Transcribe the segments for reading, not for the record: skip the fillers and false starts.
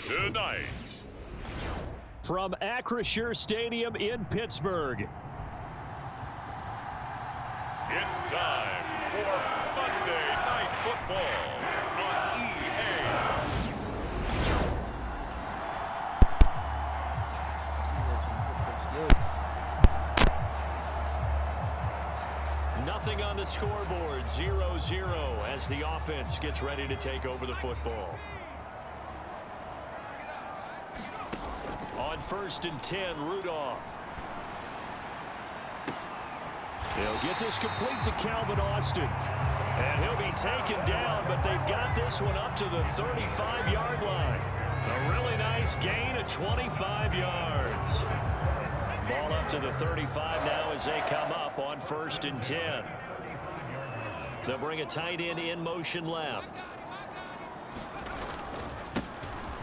tonight. From Acrisure Stadium in Pittsburgh. It's time for Monday Night Football on EA. Nothing on the scoreboard, 0-0 as the offense gets ready to take over the football. On 1st and 10, Rudolph. He'll get this complete to Calvin Austin. And he'll be taken down, but they've got this one up to the 35-yard line. A really nice gain of 25 yards. Ball up to the 35 now as they come up on 1st and 10. They'll bring a tight end in motion left.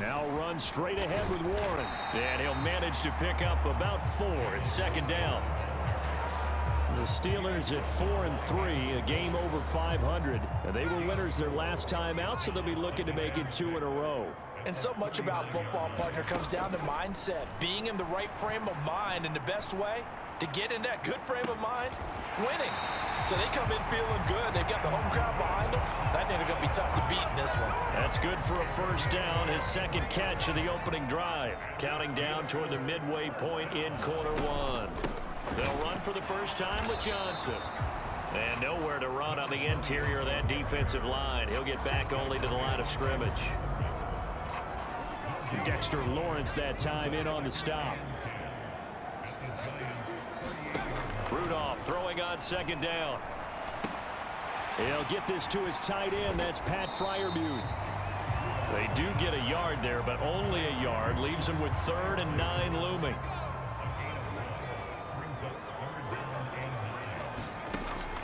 Now run straight ahead with Warren. And he'll manage to pick up about 4. It's 2nd down. The Steelers at 4-3, a game over 500. And they were winners their last time out, so they'll be looking to make it 2 in a row. And so much about football, partner, comes down to mindset. Being in the right frame of mind, and the best way to get in that good frame of mind, winning. So they come in feeling good. They've got the home crowd behind them. I think they're going to be tough to beat in this one. That's good for a 1st down, his 2nd catch of the opening drive. Counting down toward the midway point in quarter 1. They'll run for the first time with Johnson. And nowhere to run on the interior of that defensive line. He'll get back only to the line of scrimmage. Dexter Lawrence that time in on the stop. Rudolph throwing on 2nd down. He'll get this to his tight end. That's Pat Freiermuth. They do get a yard there, but only a yard. Leaves them with 3rd and 9 looming.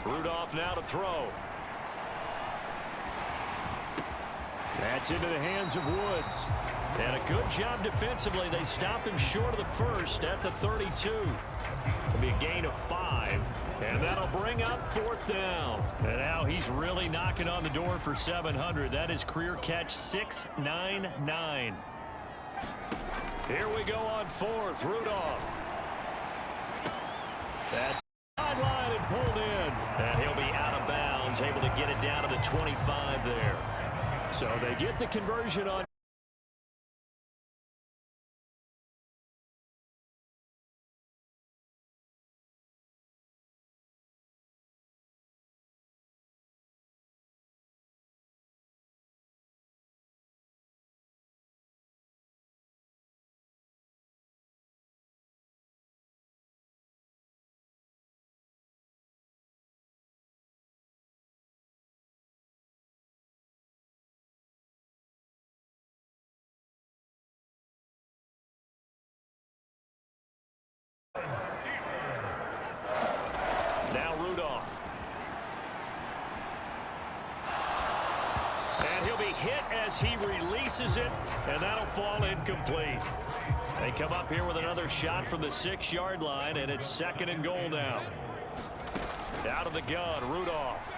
Rudolph now to throw. That's into the hands of Woods. And a good job defensively. They stop him short of the 1st at the 32. It'll be a gain of 5. And that'll bring up 4th down. And now he's really knocking on the door for 700. That is career catch 699. Here we go on 4th. Rudolph. That's sideline and pulled in. And he'll be out of bounds, able to get it down to the 25 there. So they get the conversion on. Now Rudolph. And he'll be hit as he releases it, and that'll fall incomplete. They come up here with another shot from the 6-yard line, and it's 2nd and goal now. Out of the gun, Rudolph.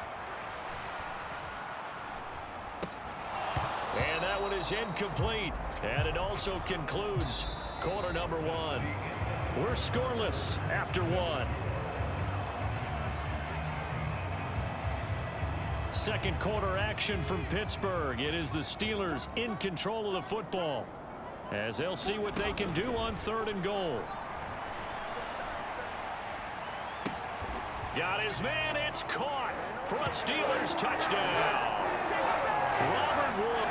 And that one is incomplete. And it also concludes quarter number 1. We're scoreless after 1. 2nd quarter action from Pittsburgh. It is the Steelers in control of the football as they'll see what they can do on 3rd and goal. Got his man. It's caught for a Steelers touchdown. Robert Wood.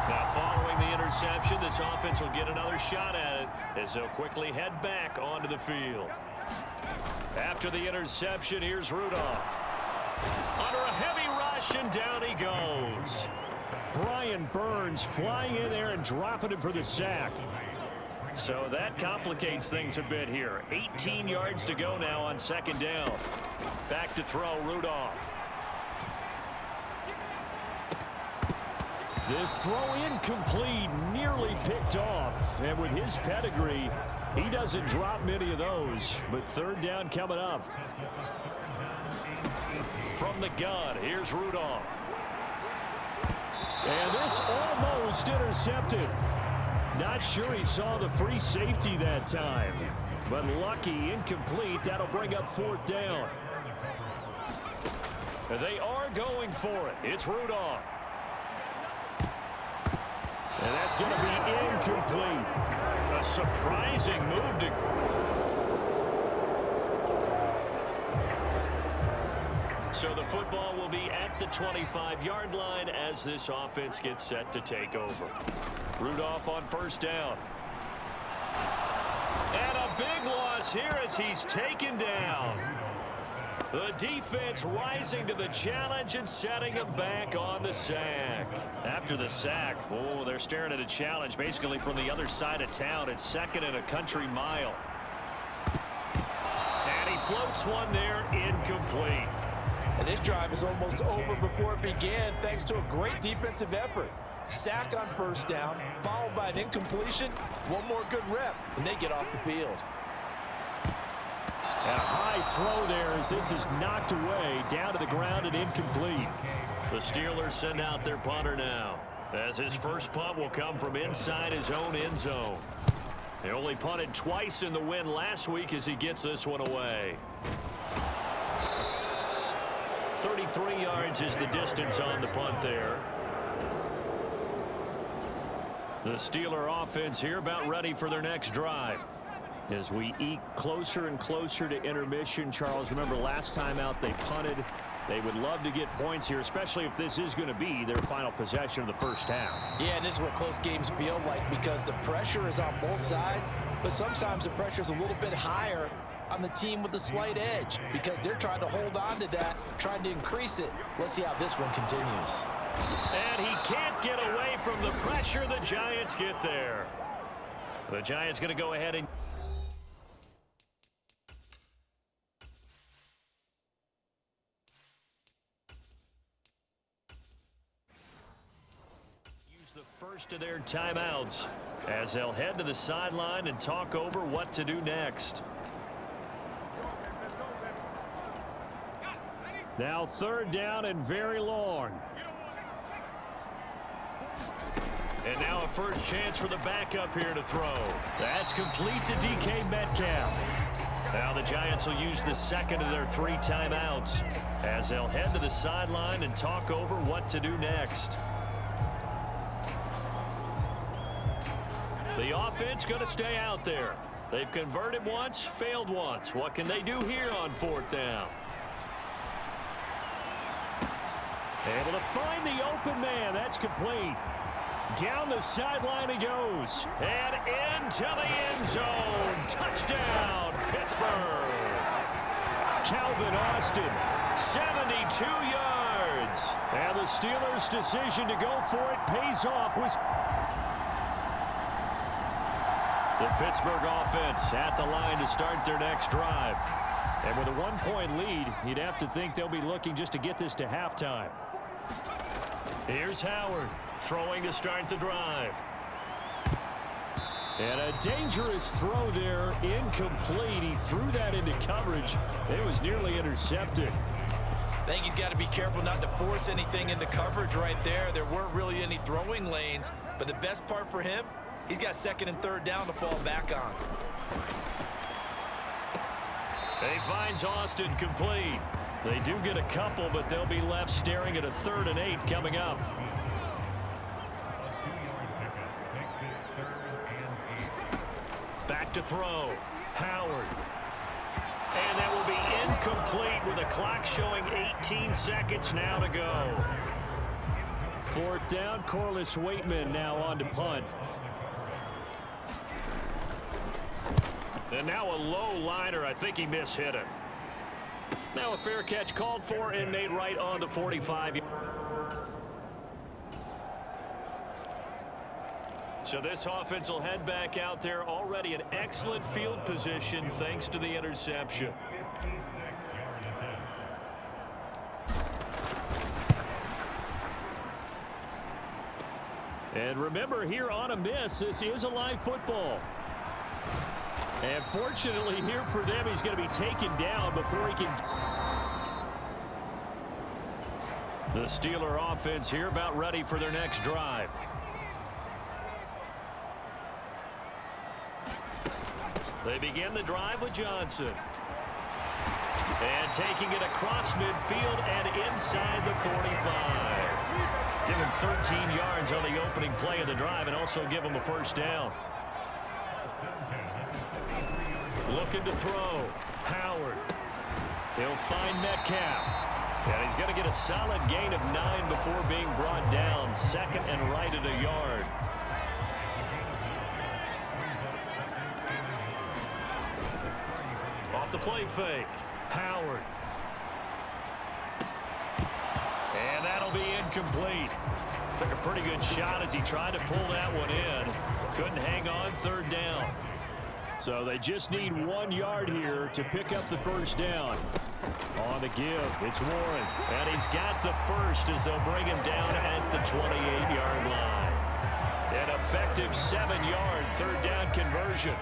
Now following the interception, this offense will get another shot at it as they'll quickly head back onto the field. After the interception, here's Rudolph. Under a heavy rush, and down he goes. Brian Burns flying in there and dropping him for the sack. So that complicates things a bit here. 18 yards to go now on 2nd down. Back to throw, Rudolph. This throw incomplete, nearly picked off. And with his pedigree, he doesn't drop many of those. But 3rd down coming up. From the gun, here's Rudolph. And this almost intercepted. Not sure he saw the free safety that time. But lucky, incomplete. That'll bring up 4th down. They are going for it. It's Rudolph. And that's going to be incomplete. A surprising move to... So the football will be at the 25-yard line as this offense gets set to take over. Rudolph on 1st down. And a big loss here as he's taken down. The defense rising to the challenge and setting him back on the sack. After the sack, oh, they're staring at a challenge basically from the other side of town. It's 2nd and a country mile. And he floats one there, incomplete. And this drive is almost over before it began thanks to a great defensive effort. Sack on 1st down, followed by an incompletion. One more good rep, and they get off the field. And a high throw there as this is knocked away, down to the ground and incomplete. The Steelers send out their punter now, as his first punt will come from inside his own end zone. They only punted twice in the win last week as he gets this one away. 33 yards is the distance on the punt there. The Steeler offense here about ready for their next drive. As we eke closer and closer to intermission, Charles, remember last time out they punted. They would love to get points here, especially if this is going to be their final possession of the first half. Yeah, and this is what close games feel like because the pressure is on both sides, but sometimes the pressure is a little bit higher on the team with the slight edge because they're trying to hold on to that, trying to increase it. Let's see how this one continues. And he can't get away from the pressure. The Giants get there. The Giants going to go ahead and... first of their timeouts as they'll head to the sideline and talk over what to do next. Now 3rd down and very long. And now a first chance for the backup here to throw. That's complete to DK Metcalf. Now the Giants will use the 2nd of their 3 timeouts as they'll head to the sideline and talk over what to do next. The offense going to stay out there. They've converted once, failed once. What can they do here on 4th down? Able to find the open man. That's complete. Down the sideline he goes. And into the end zone. Touchdown, Pittsburgh. Calvin Austin, 72 yards. And the Steelers' decision to go for it pays off with... The Pittsburgh offense at the line to start their next drive. And with a 1-point lead, you'd have to think they'll be looking just to get this to halftime. Here's Howard throwing to start the drive. And a dangerous throw there, incomplete. He threw that into coverage. It was nearly intercepted. I think he's got to be careful not to force anything into coverage right there. There weren't really any throwing lanes, but the best part for him, he's got 2nd and 3rd down to fall back on. He finds Austin complete. They do get a couple, but they'll be left staring at a 3rd and 8 coming up. Back to throw. Howard. And that will be incomplete with a clock showing 18 seconds now to go. 4th down, Corliss Waitman now on to punt. And now a low liner. I think he mishit it. Now a fair catch called for and made right on the 45. So this offense will head back out there, already in excellent field position thanks to the interception. And remember, here on a miss, this is a live football. And fortunately here for them, he's going to be taken down before he can... The Steeler offense here about ready for their next drive. They begin the drive with Johnson. And taking it across midfield and inside the 45. Give him 13 yards on the opening play of the drive and also give him a first down. Looking to throw. Howard. He'll find Metcalf. And he's going to get a solid gain of 9 before being brought down. Second and right at a yard. Off the play fake. Howard. And that'll be incomplete. Took a pretty good shot as he tried to pull that one in. Couldn't hang on, third down. So they just need 1 yard here to pick up the first down. On the give, it's Warren. And he's got the first as they'll bring him down at the 28-yard line. An effective 7-yard third down conversion.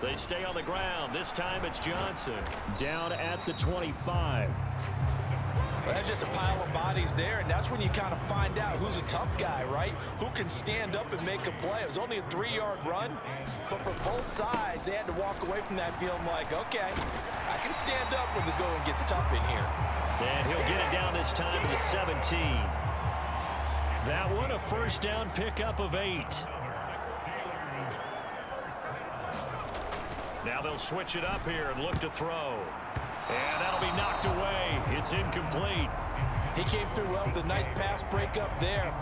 They stay on the ground. This time it's Johnson. Down at the 25. Well, that's just a pile of bodies there, and that's when you kind of find out who's a tough guy, right? Who can stand up and make a play. It was only a 3-yard run, but for both sides, they had to walk away from that feeling like, okay, I can stand up when the going gets tough in here. And he'll get it down this time to the 17. That one a first down pickup of 8. Now they'll switch it up here and look to throw. And that'll be knocked away. It's incomplete. He came through well with a nice pass breakup there.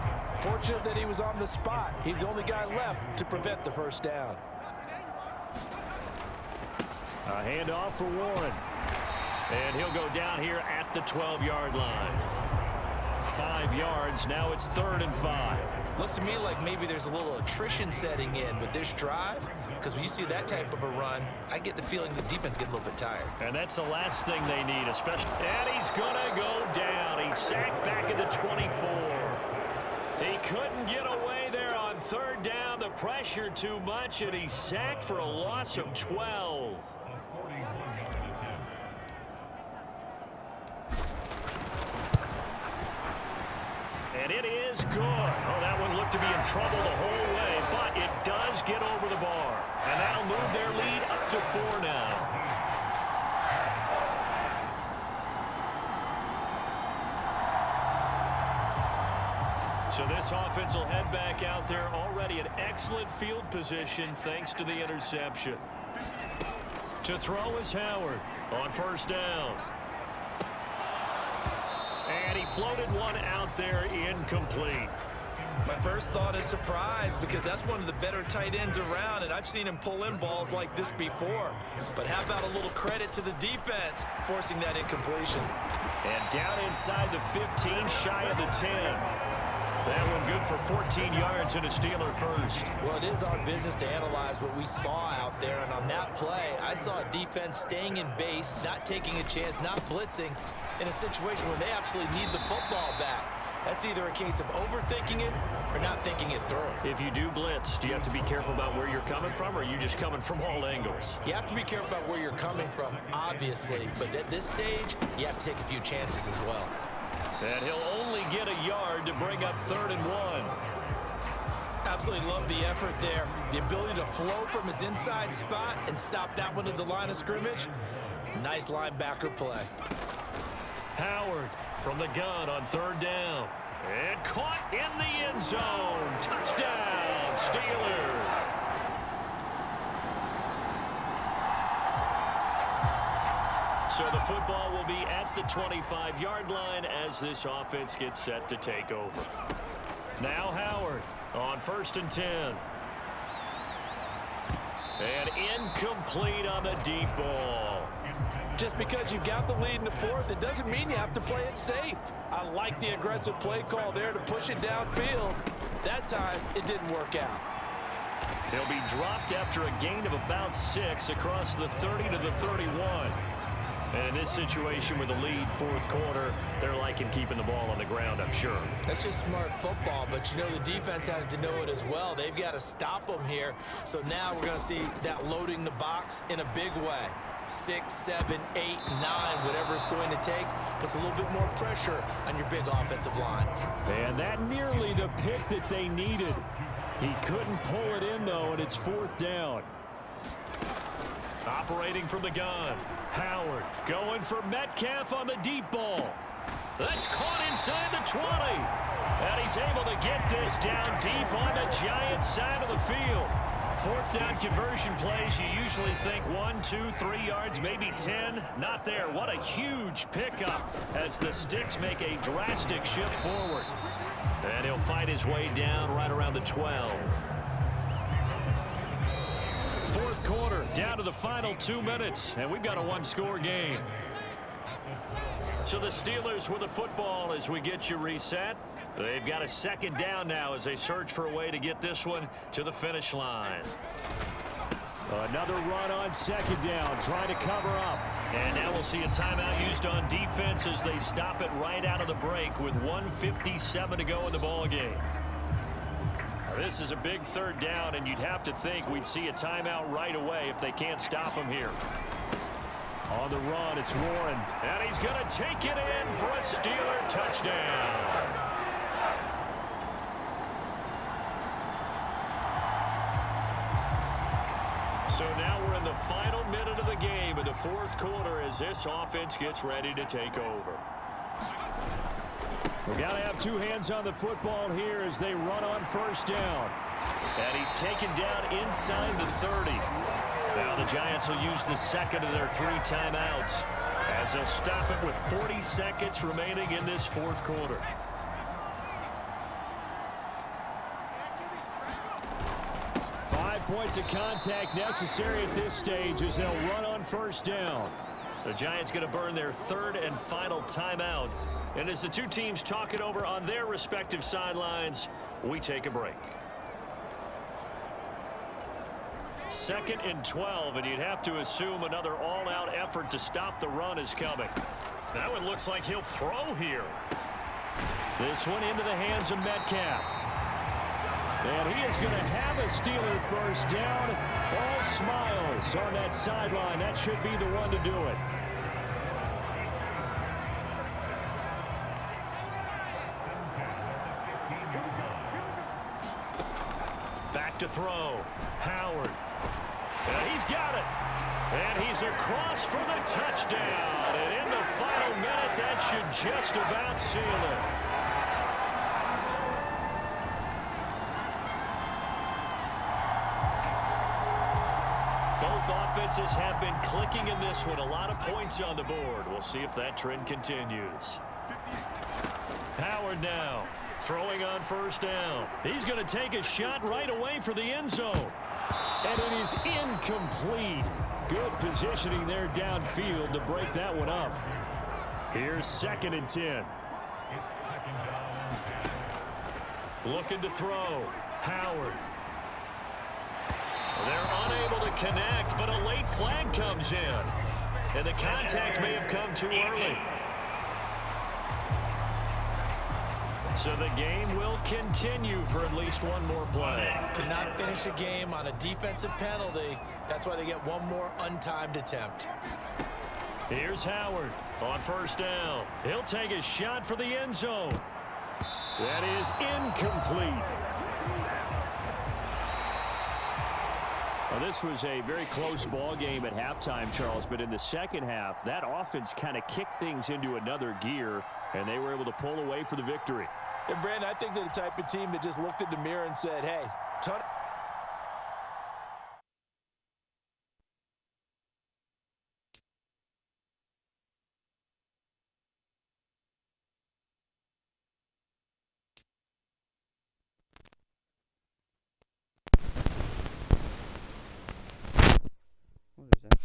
Fortunate that he was on the spot. He's the only guy left to prevent the first down. A handoff for Warren. And he'll go down here at the 12-yard line. 5 yards. Now it's 3rd and 5. Looks to me like maybe there's a little attrition setting in with this drive, because when you see that type of a run, I get the feeling the defense getting a little bit tired. And that's the last thing they need, especially. And he's going to go down. He's sacked back at the 24. He couldn't get away there on 3rd down. The pressure too much, and he's sacked for a loss of 12. And it is good. Oh, that one looked to be in trouble the whole way, but it does get over the bar. And that'll move their lead up to 4 now. So this offense will head back out there, already in excellent field position thanks to the interception. To throw is Howard on 1st down. And he floated one out there, incomplete. My first thought is surprise, because that's one of the better tight ends around, and I've seen him pull in balls like this before. But how about a little credit to the defense forcing that incompletion? And down inside the 15, shy of the 10. That one good for 14 yards and a Steeler first. Well, it is our business to analyze what we saw out there, and on that play, I saw a defense staying in base, not taking a chance, not blitzing, in a situation where they absolutely need the football back. That's either a case of overthinking it or not thinking it through. If you do blitz, do you have to be careful about where you're coming from, or are you just coming from all angles? You have to be careful about where you're coming from, obviously, but at this stage, you have to take a few chances as well. And he'll only get a yard to bring up 3rd and 1. Absolutely love the effort there. The ability to float from his inside spot and stop that one at the line of scrimmage. Nice linebacker play. Howard from the gun on 3rd down. And caught in the end zone. Touchdown, Steelers. So the football will be at the 25-yard line as this offense gets set to take over. Now Howard on 1st and 10. And incomplete on the deep ball. Just because you've got the lead in the 4th, it doesn't mean you have to play it safe. I like the aggressive play call there to push it downfield. That time, it didn't work out. He'll be dropped after a gain of about 6 across the 30 to the 31. And in this situation with the lead, fourth quarter, they're liking keeping the ball on the ground, I'm sure. That's just smart football, but you know the defense has to know it as well. They've got to stop them here. So now we're going to see that loading the box in a big way. 6, 7, 8, 9, whatever it's going to take, puts a little bit more pressure on your big offensive line. And that nearly the pick that they needed. He couldn't pull it in, though, and it's fourth down. Operating from the gun. Howard going for Metcalf on the deep ball. That's caught inside the 20. And he's able to get this down deep on the Giants side of the field. Fourth down conversion plays, you usually think 1, 2, 3 yards, maybe 10. Not there. What a huge pickup as the Sticks make a drastic shift forward. And he'll fight his way down right around the 12. Fourth quarter, down to the final 2 minutes, and we've got a one-score game. So the Steelers with the football as we get you reset. They've got a second down now as they search for a way to get this one to the finish line. Another run on second down, trying to cover up. And now we'll see a timeout used on defense as they stop it right out of the break with 1:57 to go in the ballgame. This is a big third down, and you'd have to think we'd see a timeout right away if they can't stop him here. On the run, it's Warren. And he's going to take it in for a Steeler touchdown. So now we're in the final minute of the game in the fourth quarter as this offense gets ready to take over. We've got to have two hands on the football here as they run on first down. And he's taken down inside the 30. Now the Giants will use the second of their 3 timeouts as they'll stop it with 40 seconds remaining in this fourth quarter. Points of contact necessary at this stage as they'll run on first down. The Giants going to burn their third and final timeout. And as the two teams talk it over on their respective sidelines, we take a break. 2nd and 12, and you'd have to assume another all-out effort to stop the run is coming. Now it looks like he'll throw here. This one into the hands of Metcalf. And he is going to have a Steeler first down. All smiles on that sideline. That should be the one to do it. Back to throw. Howard. And he's got it. And he's across for the touchdown. And in the final minute, that should just about seal it. Offenses have been clicking in this one. A lot of points on the board. We'll see if that trend continues. Howard now throwing on first down. He's going to take a shot right away for the end zone. And it is incomplete. Good positioning there downfield to break that one up. Here's 2nd and 10. Looking to throw. Howard. They're unable to connect, but a late flag comes in. And the contact may have come too early. So the game will continue for at least one more play. To not finish a game on a defensive penalty, that's why they get one more untimed attempt. Here's Howard on first down. He'll take a shot for the end zone. That is incomplete. Well, this was a very close ball game at halftime, Charles, but in the second half, that offense kind of kicked things into another gear, and they were able to pull away for the victory. And, Brandon, I think they're the type of team that just looked in the mirror and said, hey, What is that?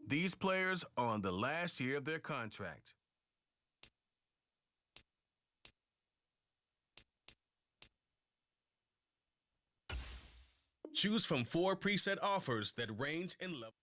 These players are on the last year of their contract. Choose from 4 preset offers that range in level.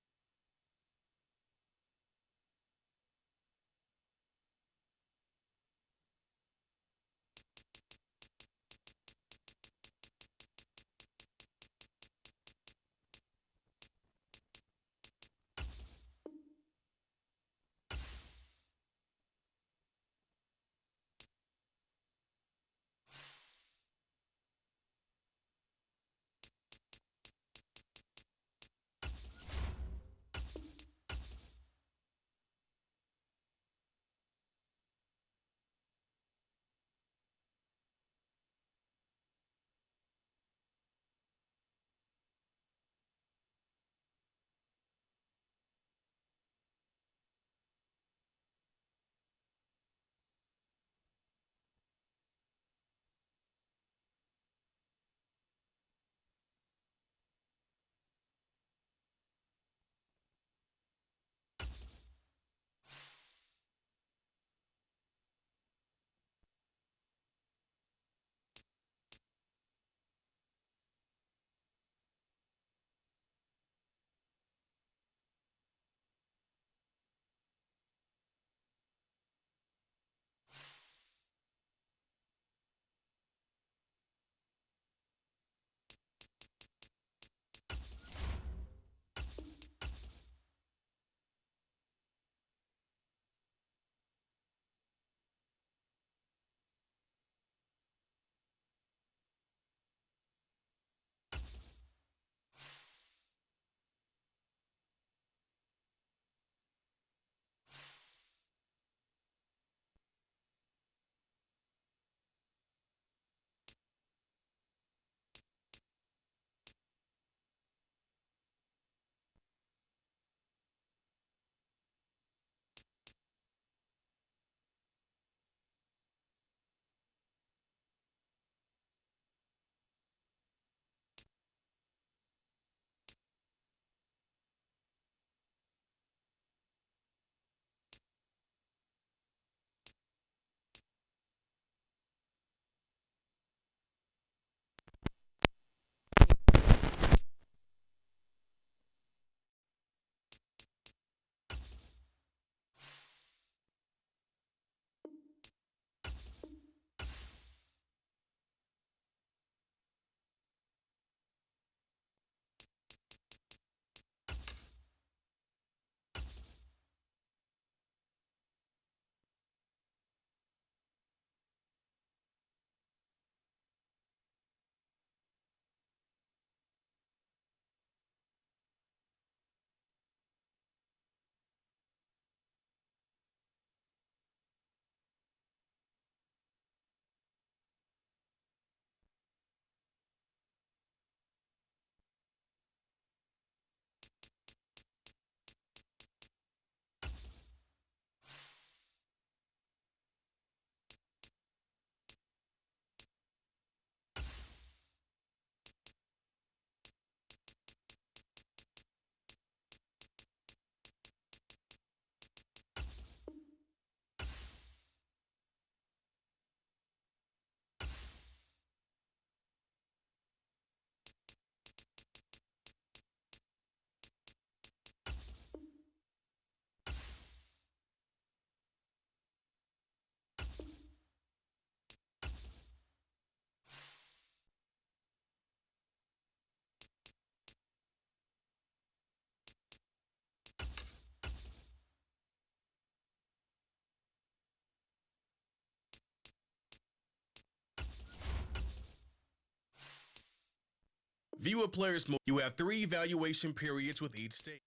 View a player's move. You have 3 evaluation periods with each state.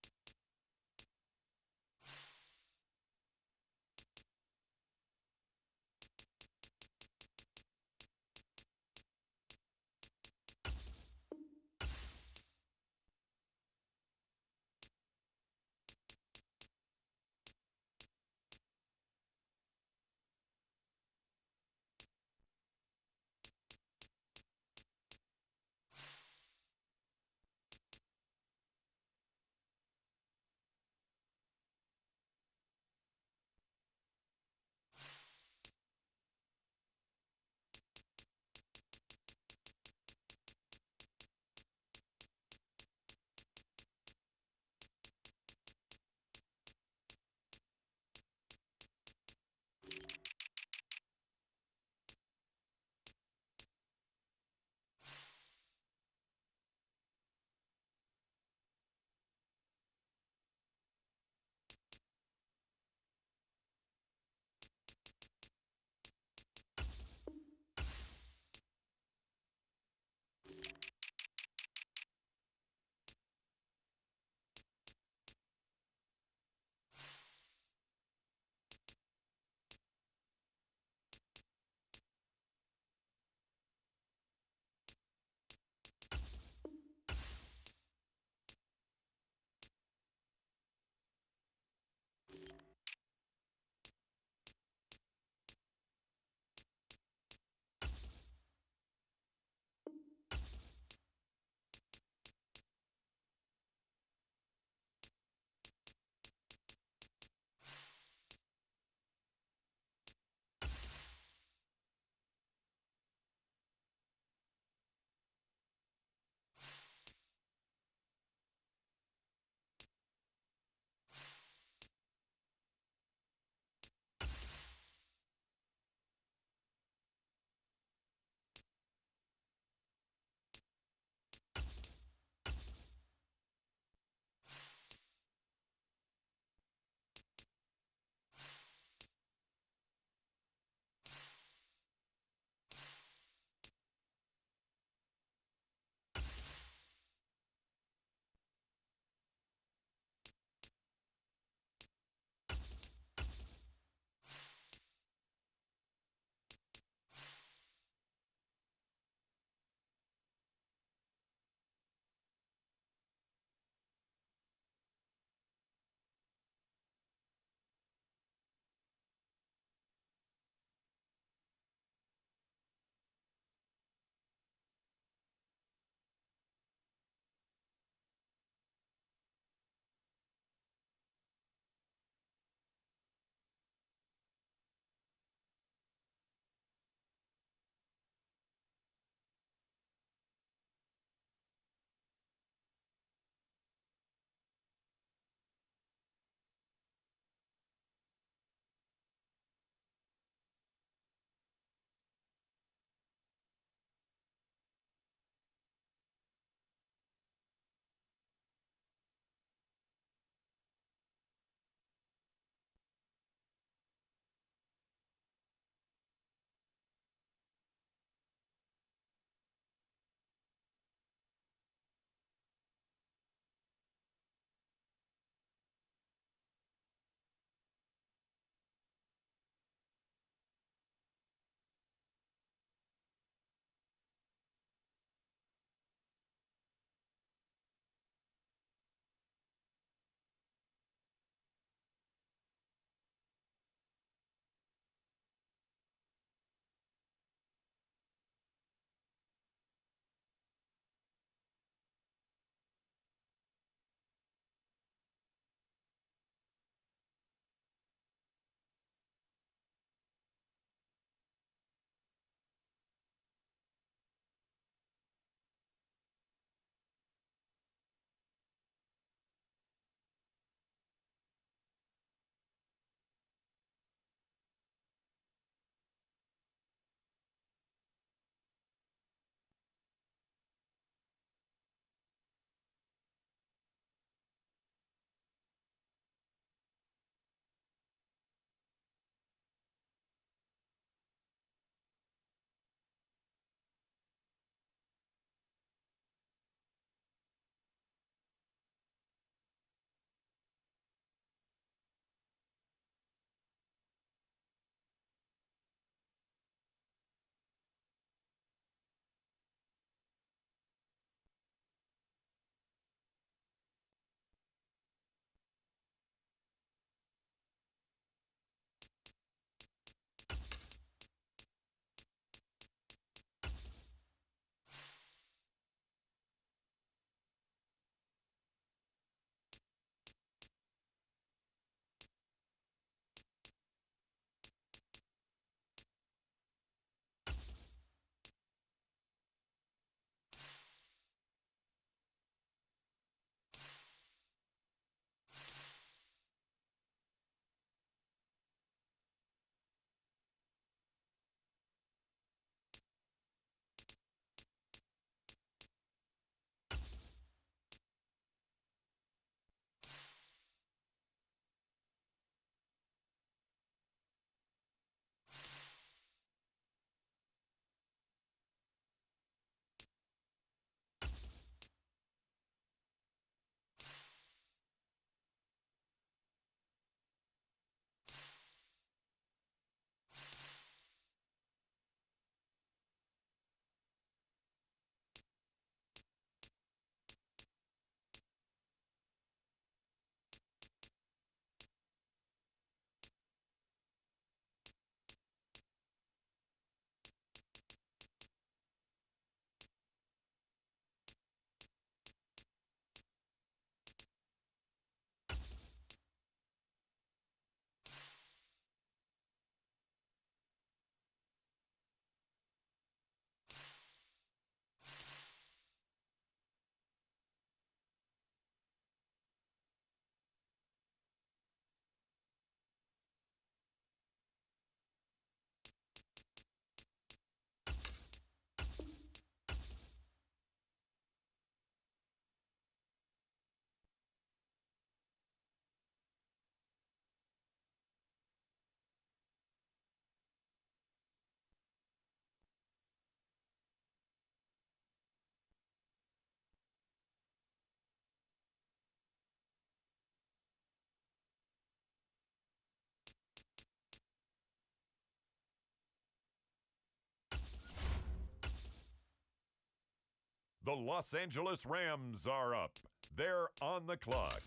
The Los Angeles Rams are up. They're on the clock.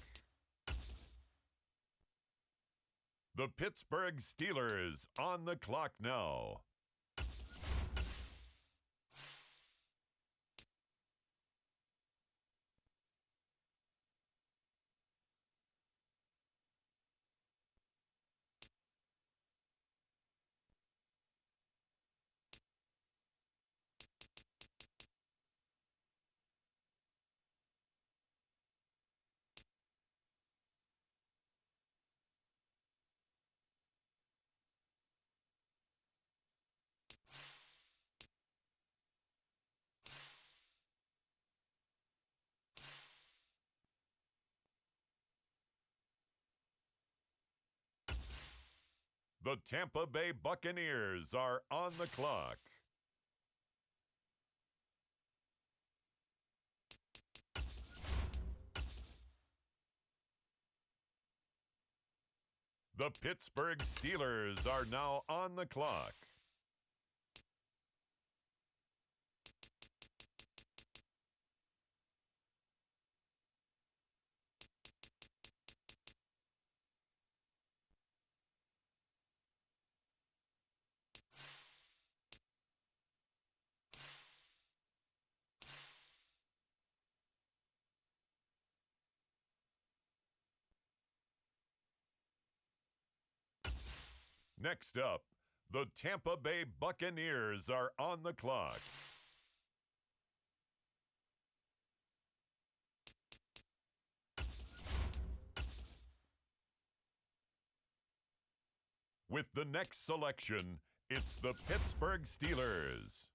The Pittsburgh Steelers on the clock now. The Tampa Bay Buccaneers are on the clock. The Pittsburgh Steelers are now on the clock. Next up, the Tampa Bay Buccaneers are on the clock. With the next selection, it's the Pittsburgh Steelers.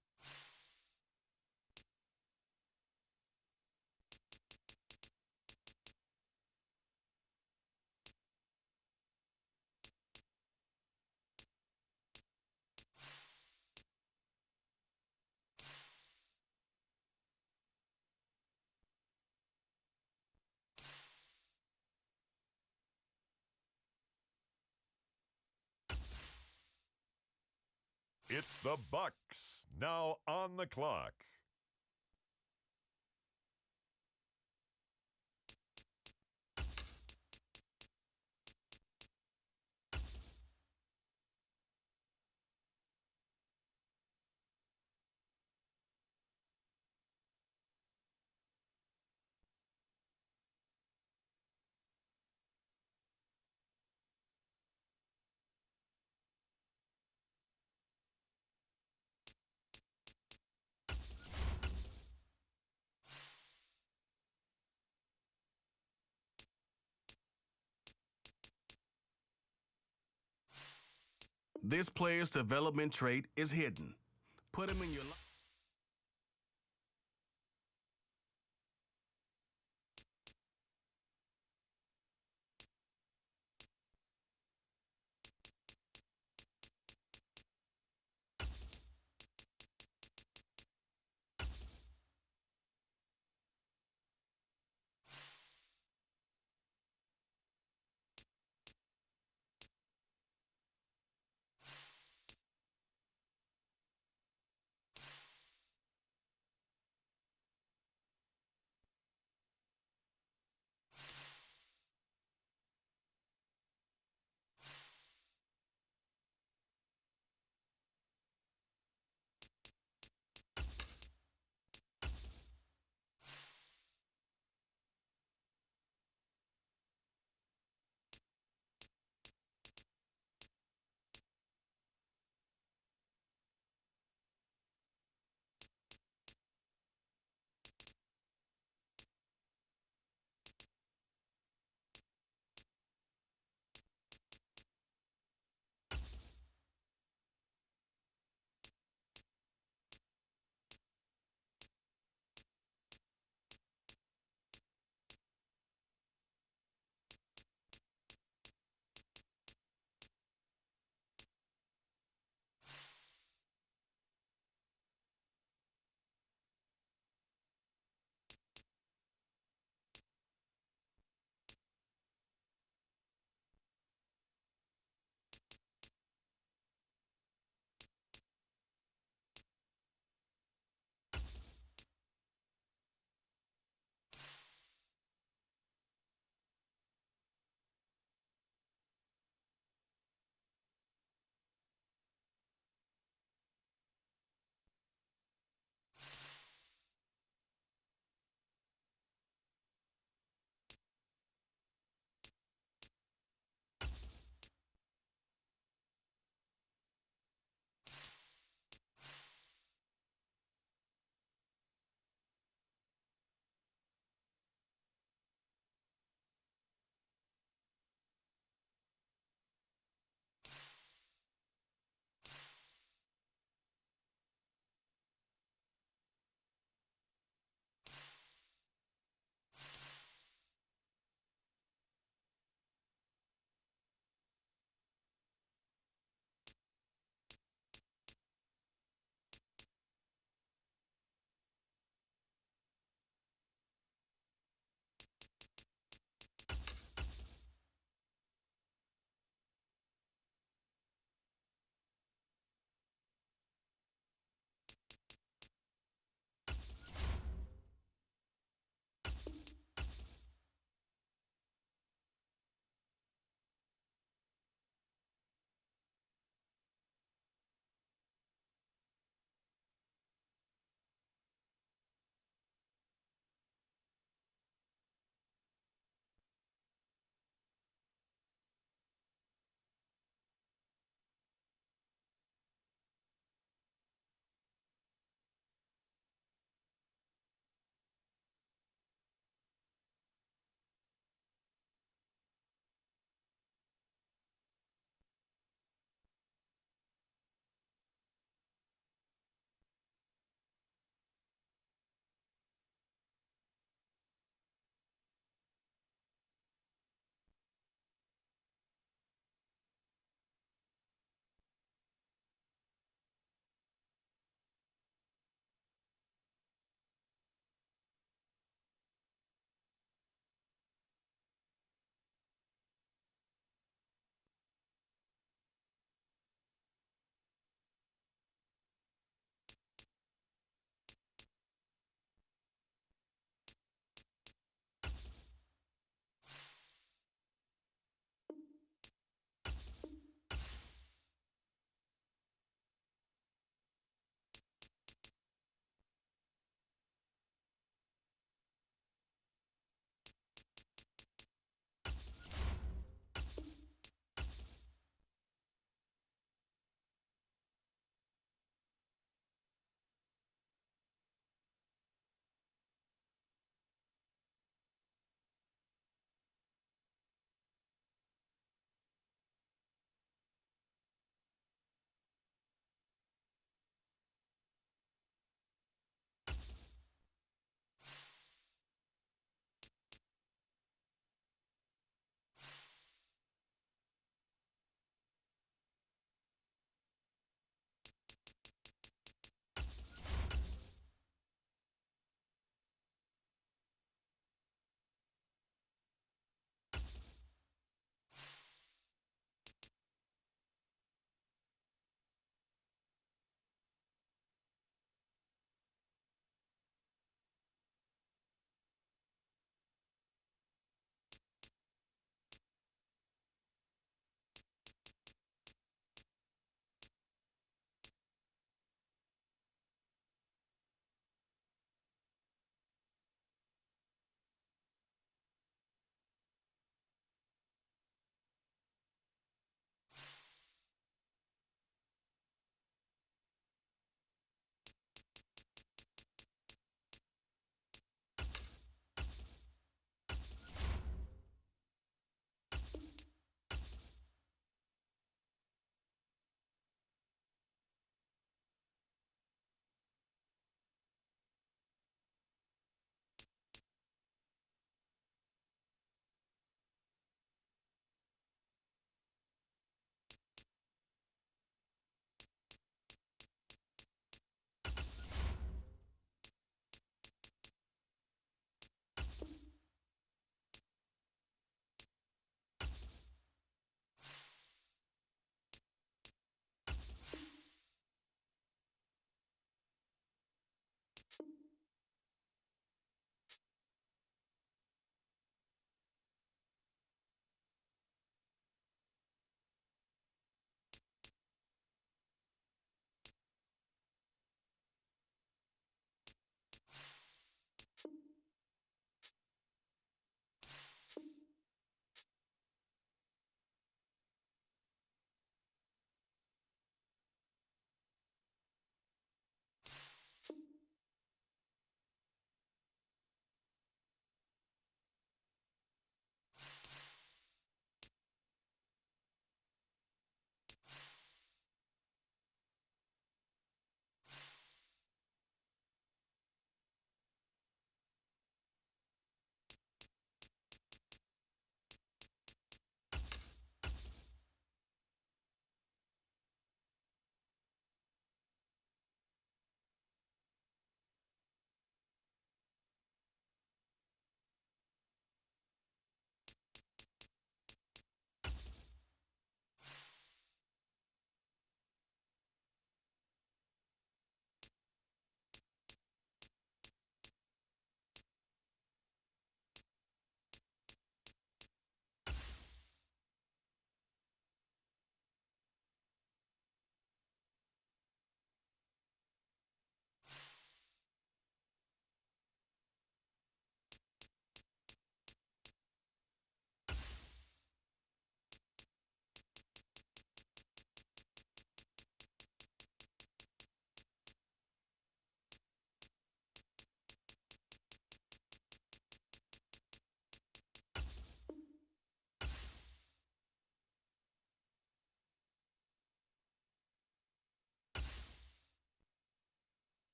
It's the Bucs, now on the clock. This player's development trait is hidden. Put him in your life.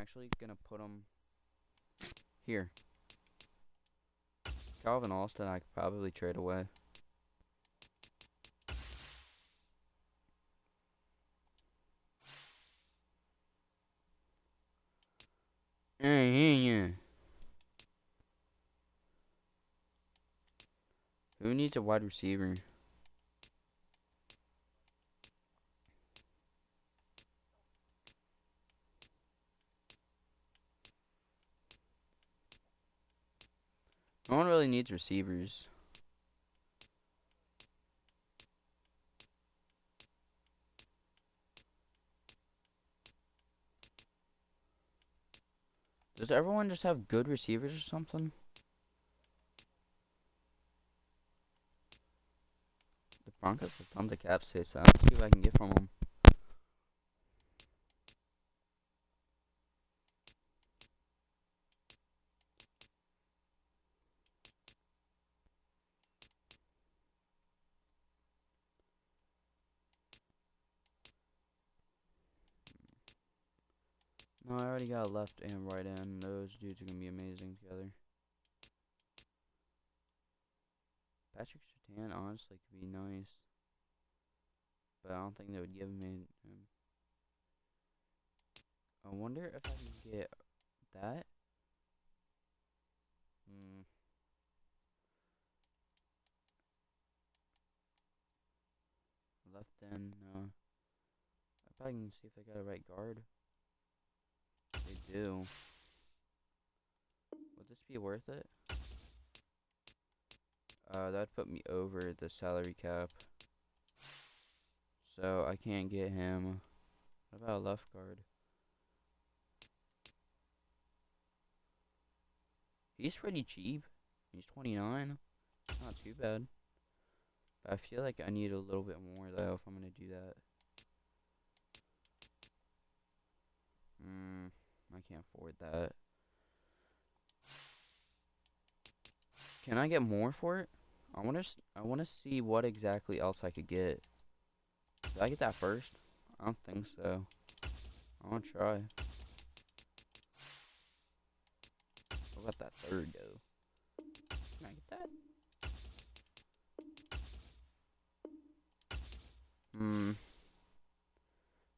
actually gonna put him here. Calvin Austin, I could probably trade away. Who needs a wide receiver? No one really needs receivers. Does everyone just have good receivers or something? The Broncos have tons of cap space, so let's see what I can get from them. No, I already got a left and right end. Those dudes are going to be amazing together. Patrick Surtain honestly could be nice. But I don't think they would give me him. I wonder if I can get that. Left end, no. I probably can see if they got a right guard. They do. Would this be worth it? That'd put me over the salary cap. So I can't get him. What about a left guard? He's pretty cheap. He's 29. Not too bad. But I feel like I need a little bit more though if I'm gonna do that. I can't afford that. Can I get more for it? I wanna see what exactly else I could get. Did I get that first? I don't think so. I wanna try. What about that third though? Can I get that?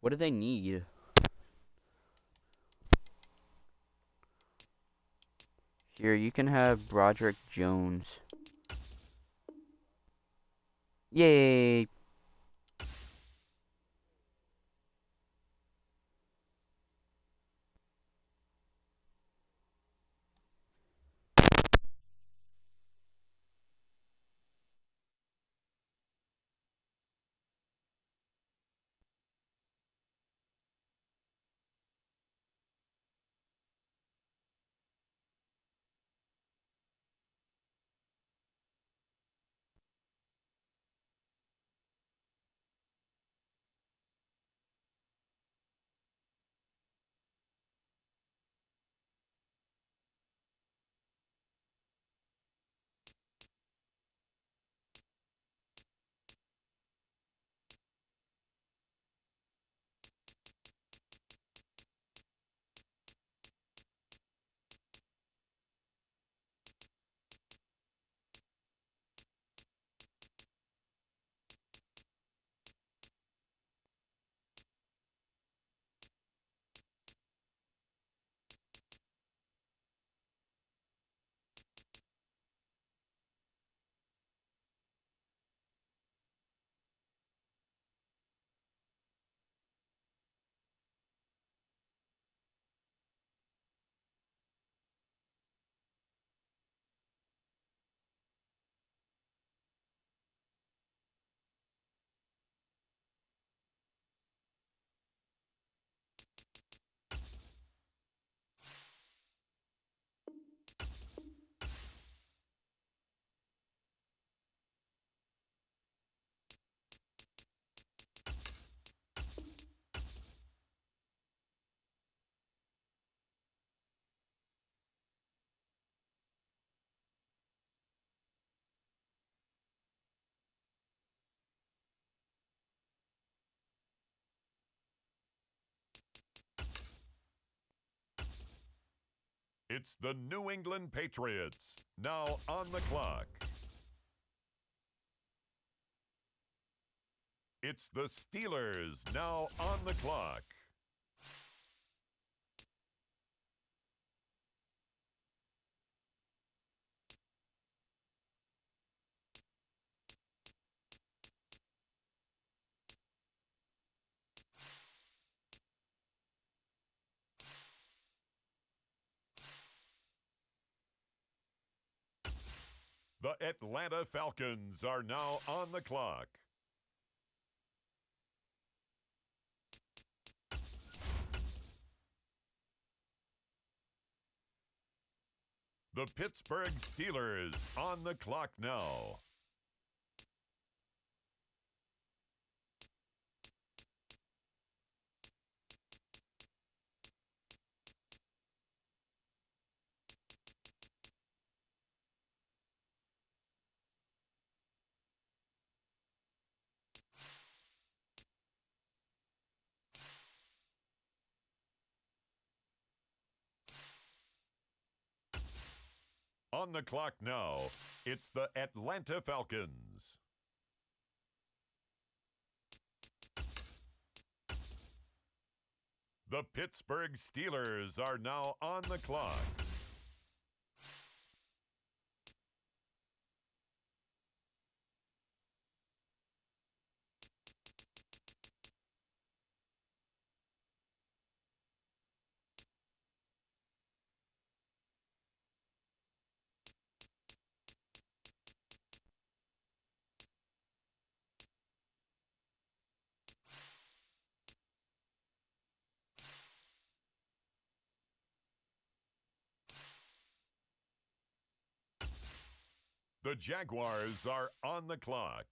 What do they need? Here, you can have Broderick Jones. Yay! It's the New England Patriots, now on the clock. It's the Steelers, now on the clock. The Atlanta Falcons are now on the clock. The Pittsburgh Steelers on the clock now. On the clock now, it's the Atlanta Falcons. The Pittsburgh Steelers are now on the clock. The Jaguars are on the clock.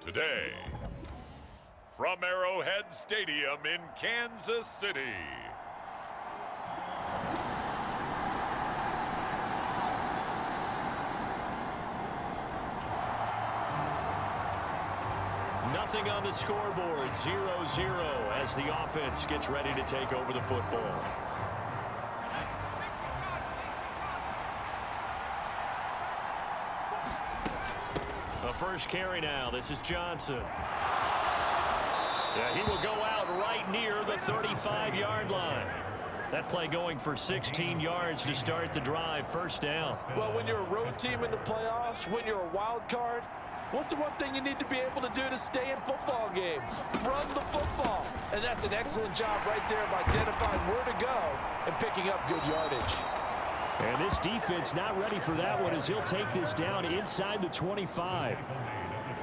today, from Arrowhead Stadium in Kansas City, nothing on the scoreboard, 0-0 as the offense gets ready to take over the football. The first carry now. This is Johnson. Yeah, he will go out right near the 35-yard line. That play going for 16 yards to start the drive. First down. Well, when you're a road team in the playoffs, when you're a wild card, what's the one thing you need to be able to do to stay in football games? Run the football. And that's an excellent job right there of identifying where to go and picking up good yardage. And this defense not ready for that one as he'll take this down inside the 25.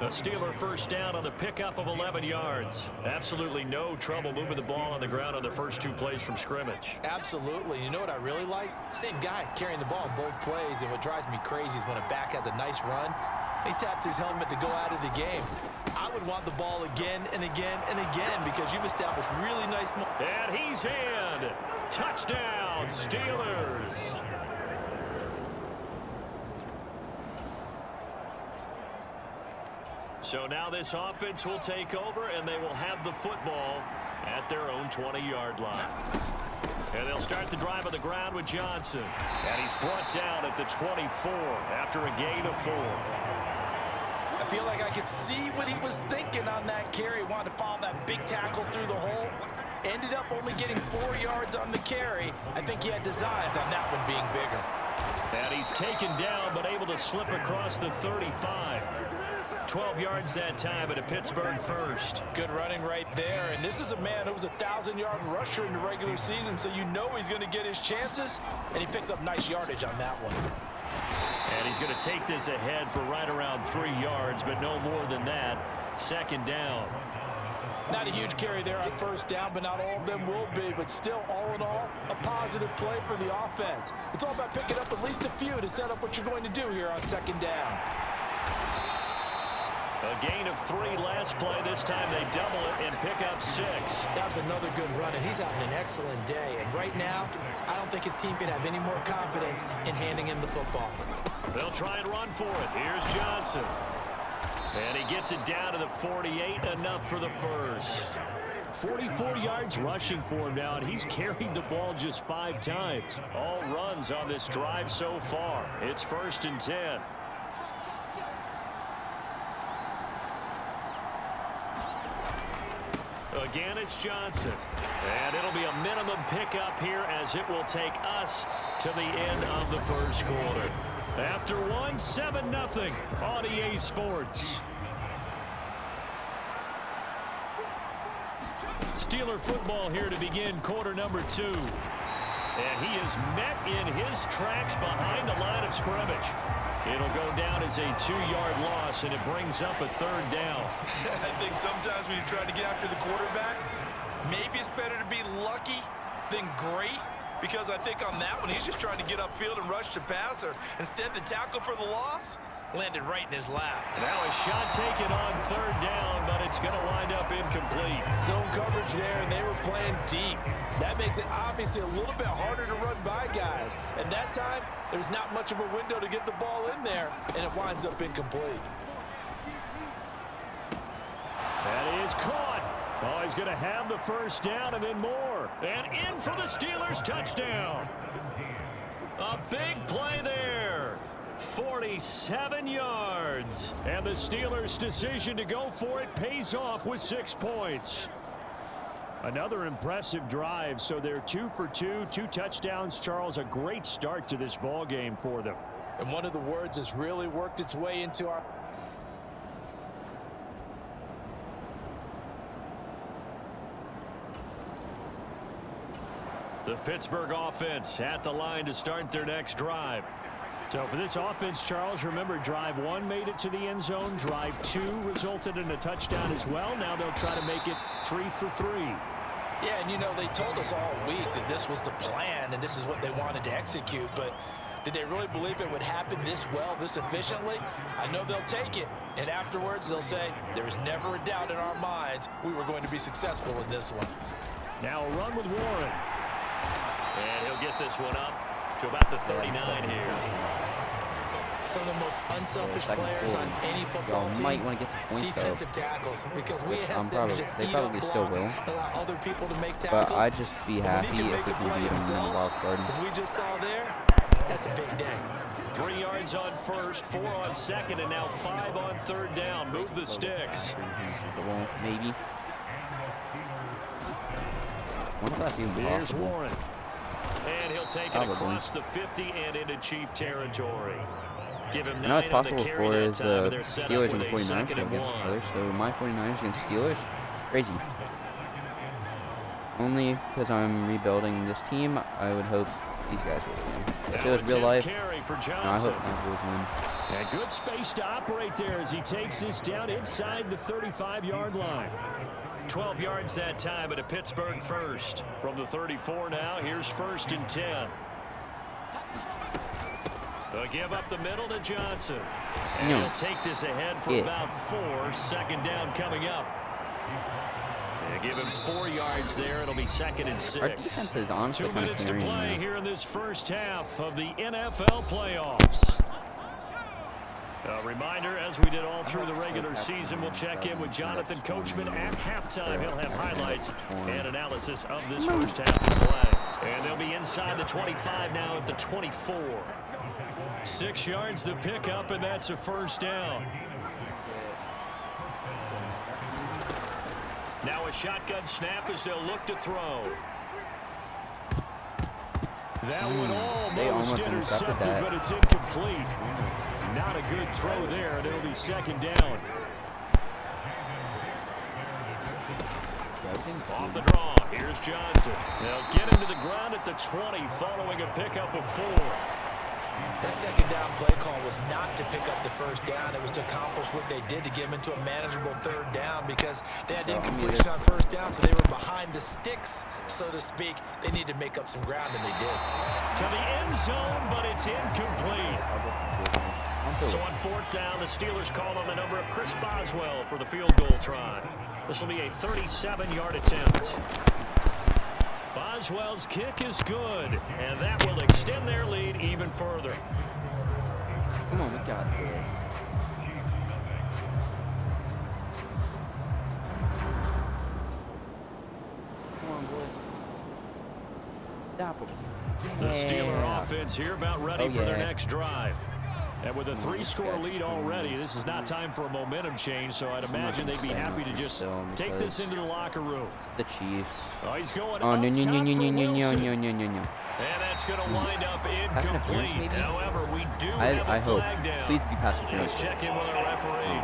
A Steeler first down on the pickup of 11 yards. Absolutely no trouble moving the ball on the ground on the first two plays from scrimmage. Absolutely. You know what I really like? Same guy carrying the ball in both plays, and what drives me crazy is when a back has a nice run, he taps his helmet to go out of the game. I would want the ball again and again and again because you've established really nice... And he's in. Touchdown, Steelers. So now this offense will take over, and they will have the football at their own 20-yard line. And they'll start the drive on the ground with Johnson. And he's brought down at the 24 after a gain of 4. I feel like I could see what he was thinking on that carry. Wanted to follow that big tackle through the hole. Ended up only getting 4 yards on the carry. I think he had designs on that one being bigger. And he's taken down, but able to slip across the 35. 12 yards that time at a Pittsburgh first. Good running right there. And this is a man who was a 1,000-yard rusher in the regular season, so you know he's going to get his chances. And he picks up nice yardage on that one. And he's going to take this ahead for right around 3 yards, but no more than that. Second down. Not a huge carry there on first down, but not all of them will be. But still, all in all, a positive play for the offense. It's all about picking up at least a few to set up what you're going to do here on second down. A gain of 3 last play. This time they double it and pick up 6. That was another good run, and he's having an excellent day. And right now, I don't think his team can have any more confidence in handing him the football. They'll try and run for it. Here's Johnson. And he gets it down to the 48, enough for the first. 44 yards rushing for him now, and he's carried the ball just 5 times. All runs on this drive so far. It's 1st and 10. Again, it's Johnson. And it'll be a minimum pickup here as it will take us to the end of the first quarter. After one, 7-0 on EA Sports. Steeler football here to begin quarter number 2. And he is met in his tracks behind the line of scrimmage. It'll go down as a 2-yard loss, and it brings up a 3rd down. I think sometimes when you're trying to get after the quarterback, maybe it's better to be lucky than great, because I think on that one, he's just trying to get upfield and rush the passer. Instead, the tackle for the loss landed right in his lap. Now a shot taken on 3rd down, but it's going to wind up incomplete. Zone coverage there, and they were playing deep. That makes it obviously a little bit harder to run by guys. And that time, there's not much of a window to get the ball in there, and it winds up incomplete. That is caught. Oh, he's going to have the first down and then more. And in for the Steelers touchdown. A big play there. 47 yards. And the Steelers' decision to go for it pays off with 6 points. Another impressive drive, so they're 2 for 2, 2 touchdowns. Charles, a great start to this ball game for them. And one of the words has really worked its way into our... The Pittsburgh offense at the line to start their next drive. So for this offense, Charles, remember drive 1 made it to the end zone. Drive 2 resulted in a touchdown as well. Now they'll try to make it 3 for 3. Yeah, and you know, they told us all week that this was the plan and this is what they wanted to execute, but Did they really believe it would happen this well, this efficiently? I know they'll take it, and afterwards they'll say, there was never a doubt in our minds we were going to be successful in this one. Now a run with Warren. And he'll get this one up to about the 39 here. Some of the most unselfish players on any football team, might want to get some points, defensive tackles, because we have they probably still will. Allow other people to make tackles. But I'd just be happy if we can beat them in the wild card. As we just saw there, that's a big day. 3 yards on first, 4 on second, and now 5 on third down. Move the sticks. Maybe. Wonder if that's even Here's possible. Warren. And he'll take it across the 50 and into Chief territory. Give him 9 I know it's possible on the carry for that time, the and they're set Steelers up and with the a 49ers second to and go against each 1. other. So my 49ers against Steelers, crazy. Only because I'm rebuilding this team, I would hope these guys will win. If it was real life, no, I hope my Bulls win. And good space to operate there as he takes this down inside the 35-yard line. 12 yards that time at a Pittsburgh first. From the 34 now, here's 1st and 10. They'll give up the middle to Johnson. And he'll take this ahead for about 4. 2nd down coming up. They'll give him 4 yards there. It'll be 2nd and 6. Our defense is honestly 2 kind of minutes to carrying play now. here in this first half of the NFL playoffs. A reminder, as we did all through the regular season, we'll check in with Jonathan Coachman at halftime. He'll have highlights and analysis of this first half of play. And they'll be inside the 25 now at the 24. 6 yards the pickup, and that's a 1st down. Now a shotgun snap as they'll look to throw. That one almost intercepted, but it's incomplete. Not a good throw there, and it'll be 2nd down. Off the draw, here's Johnson. They'll get him to the ground at the 20 following a pickup of 4. That 2nd down play call was not to pick up the 1st down. It was to accomplish what they did to get them into a manageable 3rd down because they had incompletion on 1st down, so they were behind the sticks, so to speak. They needed to make up some ground, and they did. To the end zone, but it's incomplete. So on 4th down, the Steelers call on the number of Chris Boswell for the field goal try. This will be a 37-yard attempt. Boswell's kick is good, and that will extend their lead even further. Come on, we got this. Come on, boys. Stop them. The Steeler offense here about ready for their next drive. And with a 3-score lead already, this is not time for a momentum change, so I'd imagine they'd be happy to just take this into the locker room. The Chiefs. Oh, he's going no. And that's going to wind up incomplete. However, we do have a flag down. Please be pass Let's check in with our referee.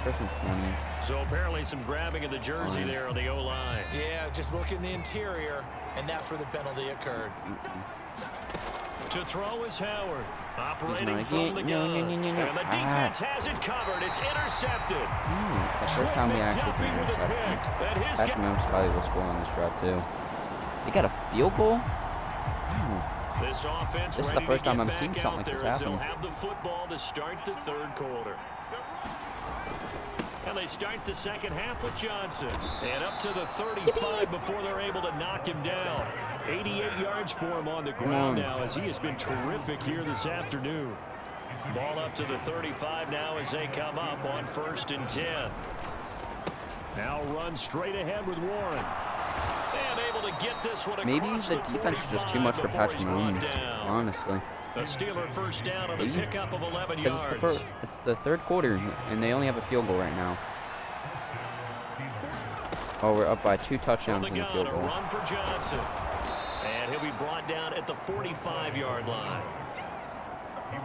First and 20. So apparently some grabbing of the jersey there on the O-line. Yeah, just look in the interior, and that's where the penalty occurred. To throw is Howard, operating from the gun. And the defense has it covered. It's intercepted. The first time we actually been intercepted. Patrick Mahomes probably will score on this drive, too. They got a field goal? This offense this is the first time I'm seeing something like this happen. They'll have the football to start the 3rd quarter. And they start the 2nd half with Johnson. And up to the 35 before they're able to knock him down. 88 yards for him on the ground now as he has been terrific here this afternoon. Ball up to the 35 now as they come up on 1st and 10. Now run straight ahead with Warren. And able to get this one across the defense is just too much for Patrick Mahomes, honestly. A Steeler 1st down on the pickup of 11 yards. It's the 3rd quarter, and they only have a field goal right now. Oh, we're up by 2 touchdowns in the field goal. Run for Johnson. And he'll be brought down at the 45-yard line.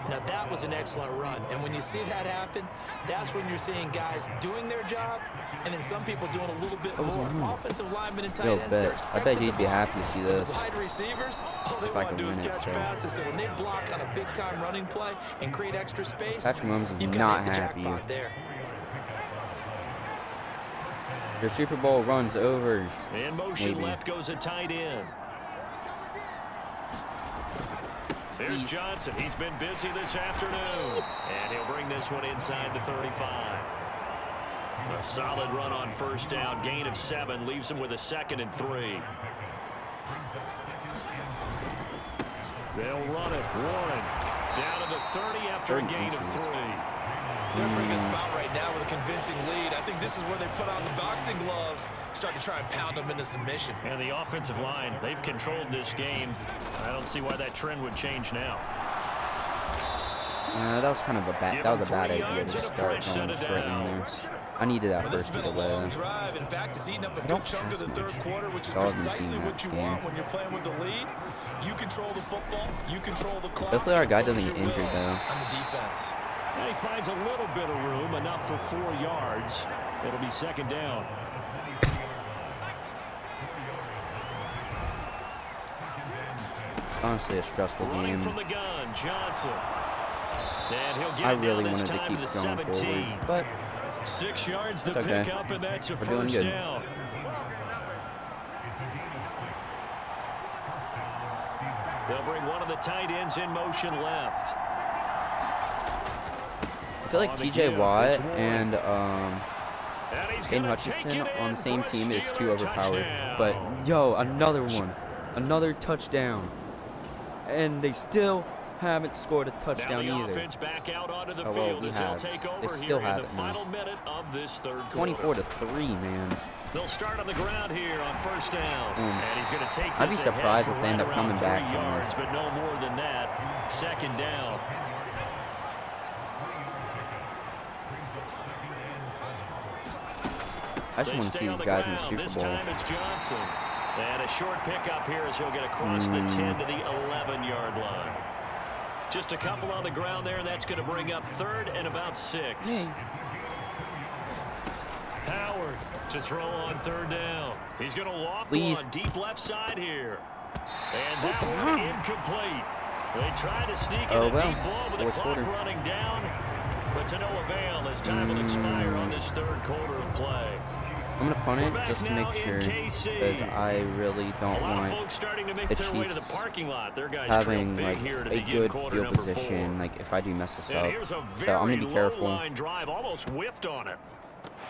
Now, that was an excellent run. And when you see that happen, that's when you're seeing guys doing their job, and then some people doing a little bit more. Offensive linemen and tight ends, I bet you'd be happy to see this. Wide receivers, all they want to do is catch passes. So when they block on a big-time running play and create extra space, Patrick Mahomes is not happy. Your Super Bowl runs over. In motion left goes a tight end. Here's Johnson. He's been busy this afternoon. And he'll bring this one inside the 35. A solid run on first down. Gain of 7 leaves him with a 2nd and 3. They'll run it. Warren down to the 30 after a gain of 3. They're bringing us about right now with a convincing lead. I think this is where they put on the boxing gloves, start to try and pound them into submission. And the offensive line, they've controlled this game. I don't see why that trend would change now. That was kind of a bad. That was a bad idea to start going straight in there. I needed that This first has to been a delay. long drive. In fact, it's eating up a good chunk of the third quarter, which is precisely what you want when you're playing with the lead. You control the football. You control the clock. Hopefully our guy doesn't get injured though. On the defense. And he finds a little bit of room, enough for 4 yards. It'll be 2nd down. Honestly, a stressful Running game. from the gun, Johnson. And he'll get I it really down this wanted to time keep to the going 17. forward, but 6 yards to it's okay. pick up, and that's a We're doing first good. down. They'll bring one of the tight ends in motion left. I feel like TJ Watt and And he's Aiden gonna take Hutchinson it on in the same for a team is too Steeler overpowered. touchdown. But yo, another one, another touchdown, and they still haven't scored a touchdown now the either. offense back out onto the Oh, well, field we as they'll have. take They over still here in have the it now. final minute of this third quarter. 24-3, man. They'll start on the ground here on first down. And he's going to take this I'd be surprised ahead if for they end right up coming around back 3 from yards, this. but no more than that. 2nd down. I just They want to stay see on these the guys in ground. the This Super Bowl. time it's Johnson. And a short pickup here as he'll get across the 10 to the 11-yard line. Just a couple on the ground there. That's going to bring up 3rd and about 6. Howard to throw on 3rd down. He's going to loft one deep left side here. And that one incomplete. They try to sneak in a deep ball with the clock running down. But to no avail as time will expire on this third quarter of play. I'm going to punt it just to make sure, because I really don't want the Chiefs having like a good field position, like if I do mess this up. So I'm going to be careful. Drive, almost whiffed on it.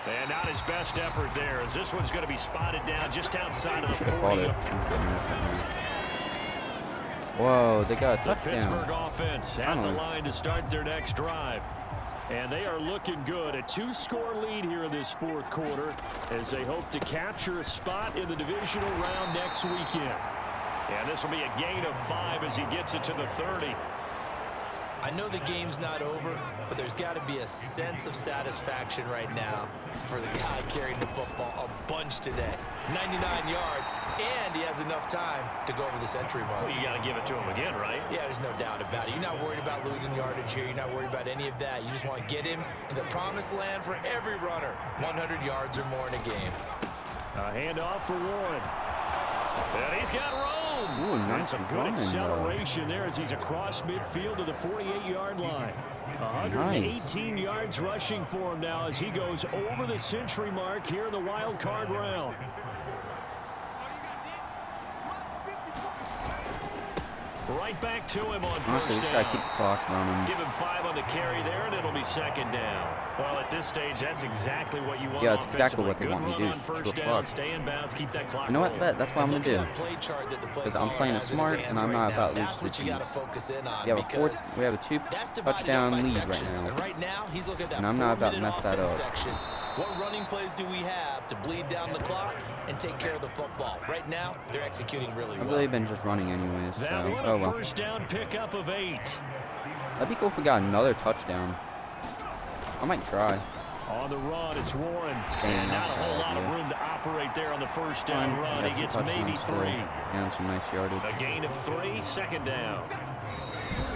And not his best effort there, as this one's going to be spotted down just outside of the 40. Whoa, they got a touchdown. The Pittsburgh offense at the line to start their next drive. And they are looking good. A 2-score lead here in this fourth quarter as they hope to capture a spot in the divisional round next weekend. And this will be a gain of 5 as he gets it to the 30. I know the game's not over, but there's got to be a sense of satisfaction right now for the guy carrying the football a bunch today. 99 yards, and he has enough time to go over the century mark. Well, you got to give it to him again, right? Yeah, there's no doubt about it. You're not worried about losing yardage here. You're not worried about any of that. You just want to get him to the promised land for every runner. 100 yards or more in a game. A handoff for Warren. And he's got room. Ooh, nice That's a good acceleration there as he's across midfield to the 48-yard line. 118 yards rushing for him now as he goes over the century mark here in the wild card round. Right back to him on first down. Keep the clock running. Give him 5 on the carry there, and it'll be 2nd down. Well, at this stage, that's exactly what you want. Yeah, that's exactly what they want me to do. On first down, stay in bounds, keep that clock. You know what? rolling. That's what I'm gonna do. Because I'm playing it smart, and I'm not about losing the Chiefs. We have a 2-touchdown lead right now, and I'm not about to mess that up. What running plays do we have to bleed down the clock and take care of the football? Right now, they're executing really well. I've really been just running anyways, so oh well. First down pickup of 8. That'd be cool if we got another touchdown. I might try. On the run, it's Warren. Dang, And not a whole lot of room to operate there on the first down run. He gets maybe 3. And some nice yardage. A gain of 3, 2nd down.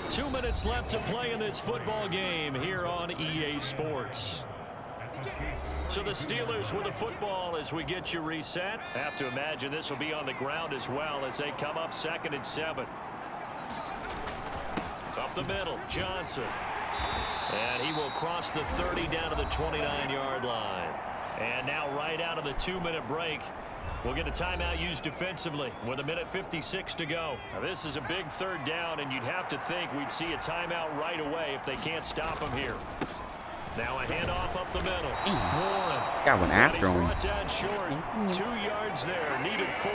2 minutes left to play in this football game here on EA Sports. So the Steelers with the football as we get you reset. Have to imagine this will be on the ground as well as they come up 2nd and 7. Up the middle, Johnson. And he will cross the 30 down to the 29-yard line. And now right out of the 2-minute break, We'll get a timeout used defensively with 1:56 to go. Now, this is a big third down, and you'd have to think we'd see a timeout right away if they can't stop him here. Now a handoff up the middle. Warren. Got one after him. Brought down short. 2 yards there. Needed 4.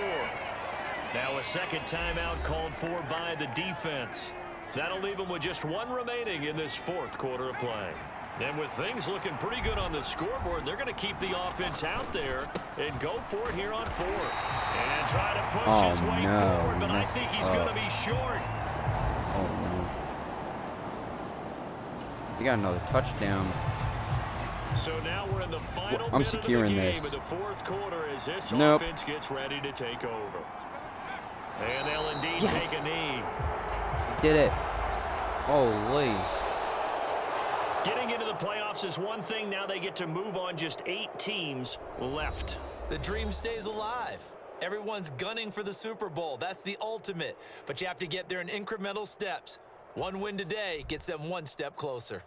Now a second timeout called for by the defense. That'll leave them with just 1 remaining in this fourth quarter of play. And with things looking pretty good on the scoreboard, they're going to keep the offense out there and go for it here on 4th. And try to push his way forward, but I think he's going to be short. Oh, no. You got another touchdown. So now we're in the final I'm minute securing of the game this. in the fourth quarter as this Nope. offense gets ready to take over. And they'll indeed Yes. take a knee. Did it. Holy. Getting into the playoffs is one thing. Now they get to move on. Just 8 teams left. The dream stays alive. Everyone's gunning for the Super Bowl. That's the ultimate. But you have to get there in incremental steps. 1 win today gets them 1 step closer.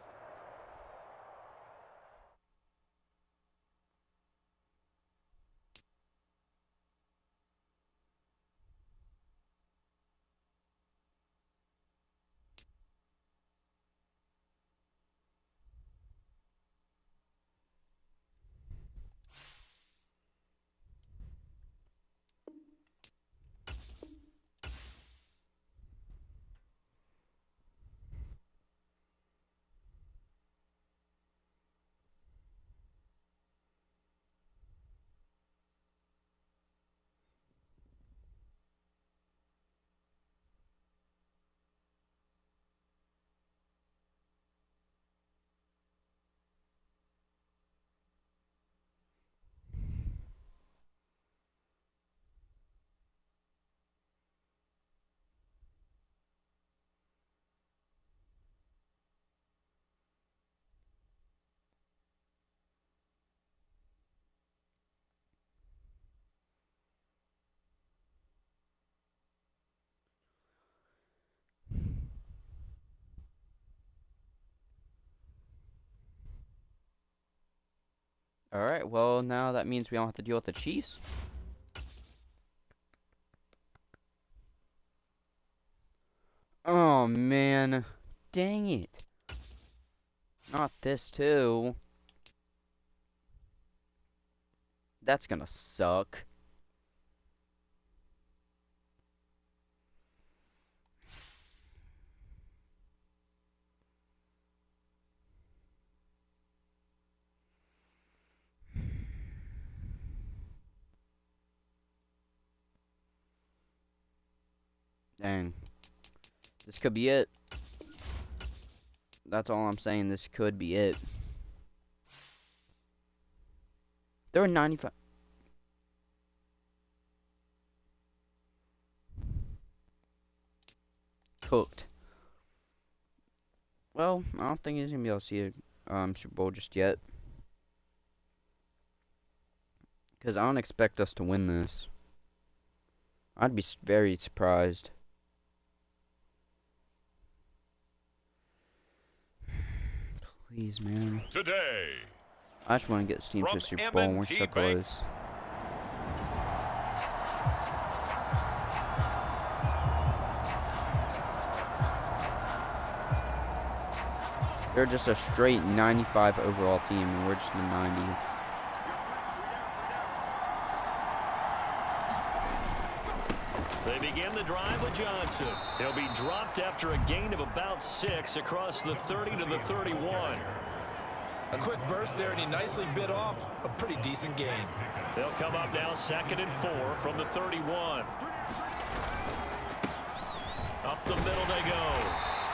Alright, well, now that means we don't have to deal with the Chiefs. Oh, man. Dang it. Not this, too. That's gonna suck. Dang. This could be it. That's all I'm saying. This could be it. There were 95. Cooked. Well, I don't think he's going to be able to see a Super Bowl just yet. Because I don't expect us to win this. I'd be very surprised. Please, man. Today, I just want to get this team to the Super Bowl, and we're so close. They're just a straight 95 overall team, and we're just a 90. They begin the drive with Johnson. He'll be dropped after a gain of about 6 across the 30 to the 31. A quick burst there, and he nicely bit off a pretty decent gain. They'll come up now 2nd and 4 from the 31. Up the middle they go.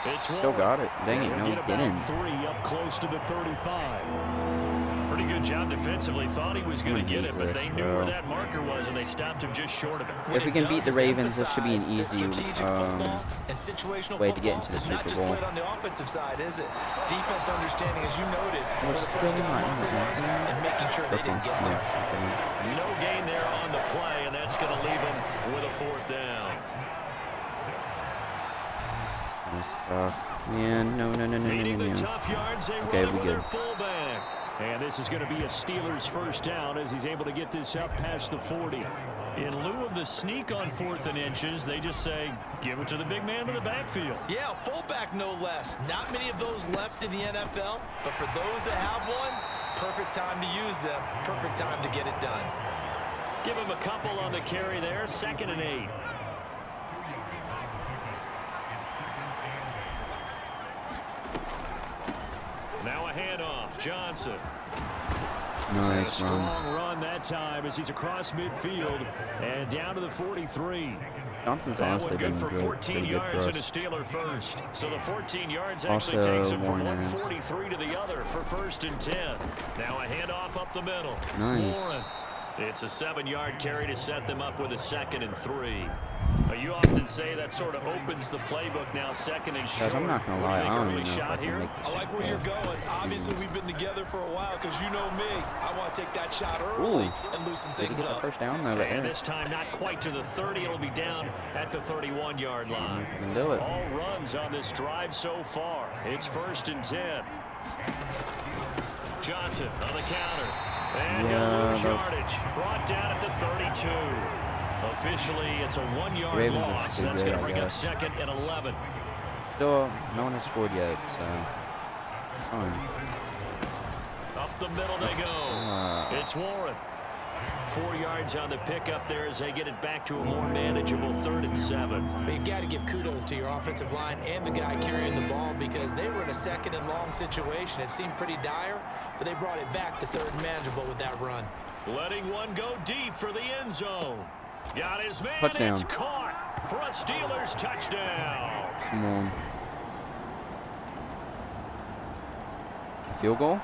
It's Still got it. Dang it, no, he didn't. 3 up close to the 35. Pretty good job defensively. Thought he was going to get it, but they knew where that marker was, and they stopped him just short of it. If we can beat the Ravens, this should be an easy way to get into the Super Bowl. Not just played on the offensive side, is it? Defense understanding, as you noted, We're the still first not down in marker was, it. and making sure they didn't get there. No gain there on the play, and that's going to leave him with a 4th down. Man, no. Needing the tough yards, they Okay, run we with good. their fullback. And this is going to be a Steelers first down as he's able to get this up past the 40. In lieu of the sneak on 4th and inches, they just say, give it to the big man in the backfield. Yeah, fullback no less. Not many of those left in the NFL, but for those that have one, perfect time to use them, perfect time to get it done. Give him a couple on the carry there, 2nd and 8. Now a handoff, Johnson. Nice a strong run that time as he's across midfield and down to the 43. Johnson's honestly been good for 14 yards and a Steeler first. So the 14 yards actually takes him from 143 to the other for 1st and 10. Now a handoff up the middle. Nice. Warren. It's a 7-yard carry to set them up with a 2nd and 3. You often say that sort of opens the playbook now, 2nd and short. I'm not going to lie, I don't even know if I can make I like where you're going. Obviously, we've been together for a while because you know me. I want to take that shot early and loosen things up. First down, though, and this time not quite to the 30. It'll be down at the 31-yard line. Can do it. All runs on this drive so far. It's 1st and 10. Johnson on the counter. And he'll lose yardage. Brought down at the 32. Officially, it's a 1-yard loss. That's going to bring up 2nd and 11. Still, no one has scored yet, so fine. Up the middle they go. It's Warren. 4 yards on the pickup there as they get it back to a more manageable 3rd and 7. But you've got to give kudos to your offensive line and the guy carrying the ball because they were in a 2nd and long situation. It seemed pretty dire, but they brought it back to 3rd and manageable with that run. Letting one go deep for the end zone. Got his man. Touchdown. It's caught for a Steelers touchdown. Come on. Field goal?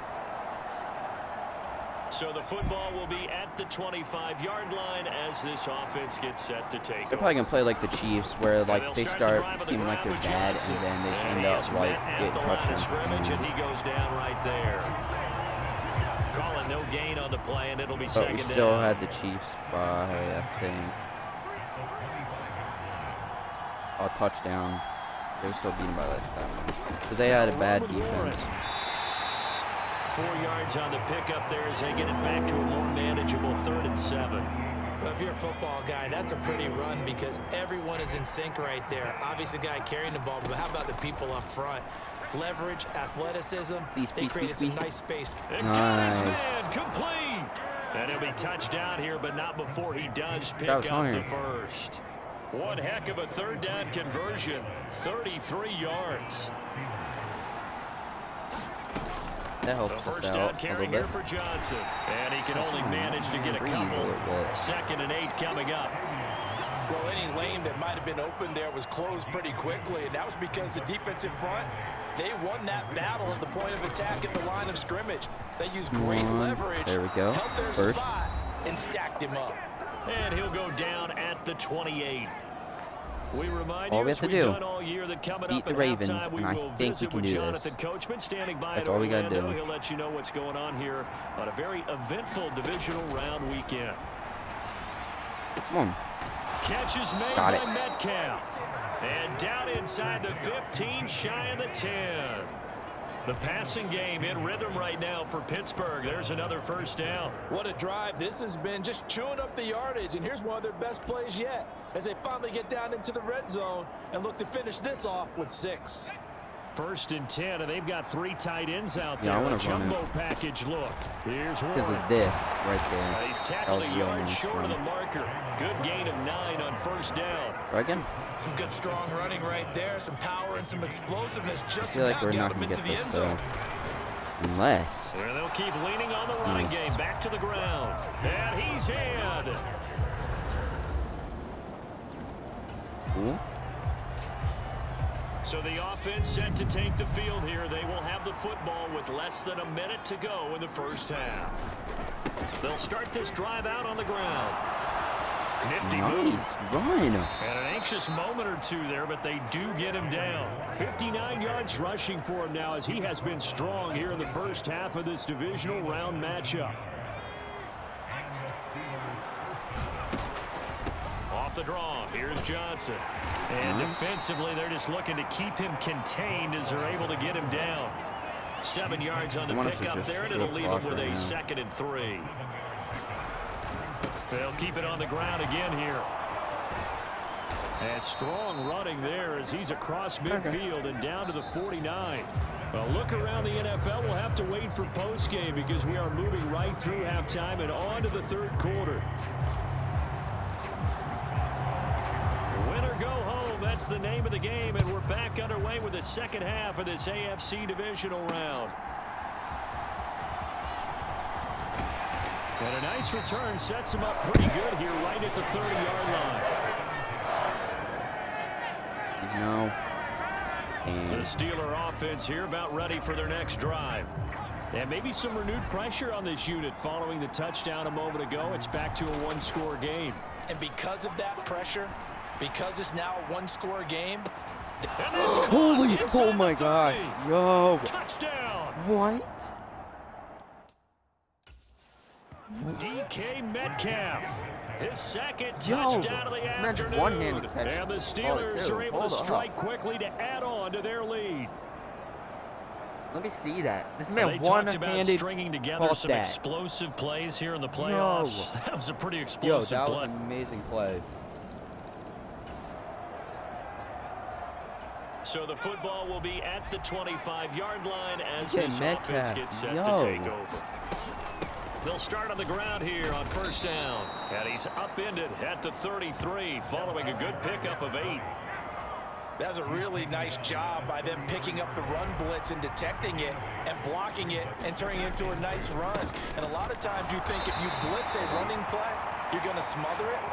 So the football will be at the 25-yard line as this offense gets set to take They're probably going to play like the Chiefs where like they start seeming like they're bad and then they just end up like getting touchdowns. And he goes down right there. Calling no gain on the play and it'll be but second we still down. had the Chiefs by I think a touchdown. They were still beaten by that much. So they had a bad defense. 4 yards on the pickup there as they get it back to a more manageable 3rd and 7. Well, if you're a football guy, that's a pretty run because everyone is in sync right there. Obviously, the guy carrying the ball, but how about the people up front? Leverage, athleticism, they created some nice space. Nice. Man, complete. And he'll be touched down here, but not before he does pick up the first. One heck of a 3rd down conversion, 33 yards. That helps the first us down out carry here for Johnson. And he can only manage to get a couple. 2nd and 8 coming up. Well, any lane that might have been open there was closed pretty quickly, and that was because the defensive front, they won that battle at the point of attack at the line of scrimmage. They used great leverage, there we go. held their First. spot, and stacked him up. And he'll go down at the 28. We remind all you, we have to do, all year, that coming beat up the Ravens, and I think we can do Jonathan Coachman standing by. That's all we got to do. He'll let you know what's going on here on a very eventful divisional round weekend. Come on. Catch is made by Metcalf. And down inside the 15, shy of the 10. The passing game in rhythm right now for Pittsburgh. There's another first down. What a drive this has been, just chewing up the yardage. And here's one of their best plays yet as they finally get down into the red zone and look to finish this off with 6. 1st and 10, and they've got 3 tight ends out there. Yeah, I want to jumbo package look. Here's Warren. Because of this right there. He's tackled a yard short of the marker. Good gain of 9 on 1st down. Right again. Some good strong running right there, some power and some explosiveness just I feel like about we're got not him going to into get the end this, zone. Unless. And they'll keep leaning on the running game. Back to the ground. And he's in. Cool. So the offense set to take the field here. They will have the football with less than a minute to go in the first half. They'll start this drive out on the ground. Nifty move. Run. And an anxious moment or two there, but they do get him down. 59 yards rushing for him now as he has been strong here in the first half of this divisional round matchup. Off the draw, here's Johnson. And defensively, they're just looking to keep him contained as they're able to get him down. 7 yards on the pickup there, and it'll leave them with a 2nd and 3. They'll keep it on the ground again here. And strong running there as he's across midfield and down to the 49. A look around the NFL. We'll have to wait for postgame because we are moving right through halftime and on to the 3rd quarter. Win or go home, that's the name of the game, and we're back underway with the 2nd half of this AFC divisional round. And a nice return sets him up pretty good here right at the 30-yard line. No. The Steeler offense here about ready for their next drive. And maybe some renewed pressure on this unit following the touchdown a moment ago. It's back to a 1-score game. And because of that pressure, because it's now a 1-score game. Holy, oh my gosh. Yo. Touchdown. What? DK Metcalf. His 2nd touchdown of the afternoon. And the Steelers are able to strike quickly to add on to their lead. Let me see that. This man one-handed about stringing together some explosive plays here in the playoffs. That was a pretty explosive play. That was an amazing play. So the football will be at the 25-yard line as this offense gets set to take over. They'll start on the ground here on 1st down. And he's upended at the 33 following a good pickup of 8. That's a really nice job by them picking up the run blitz and detecting it and blocking it and turning it into a nice run. And a lot of times you think if you blitz a running play, you're going to smother it.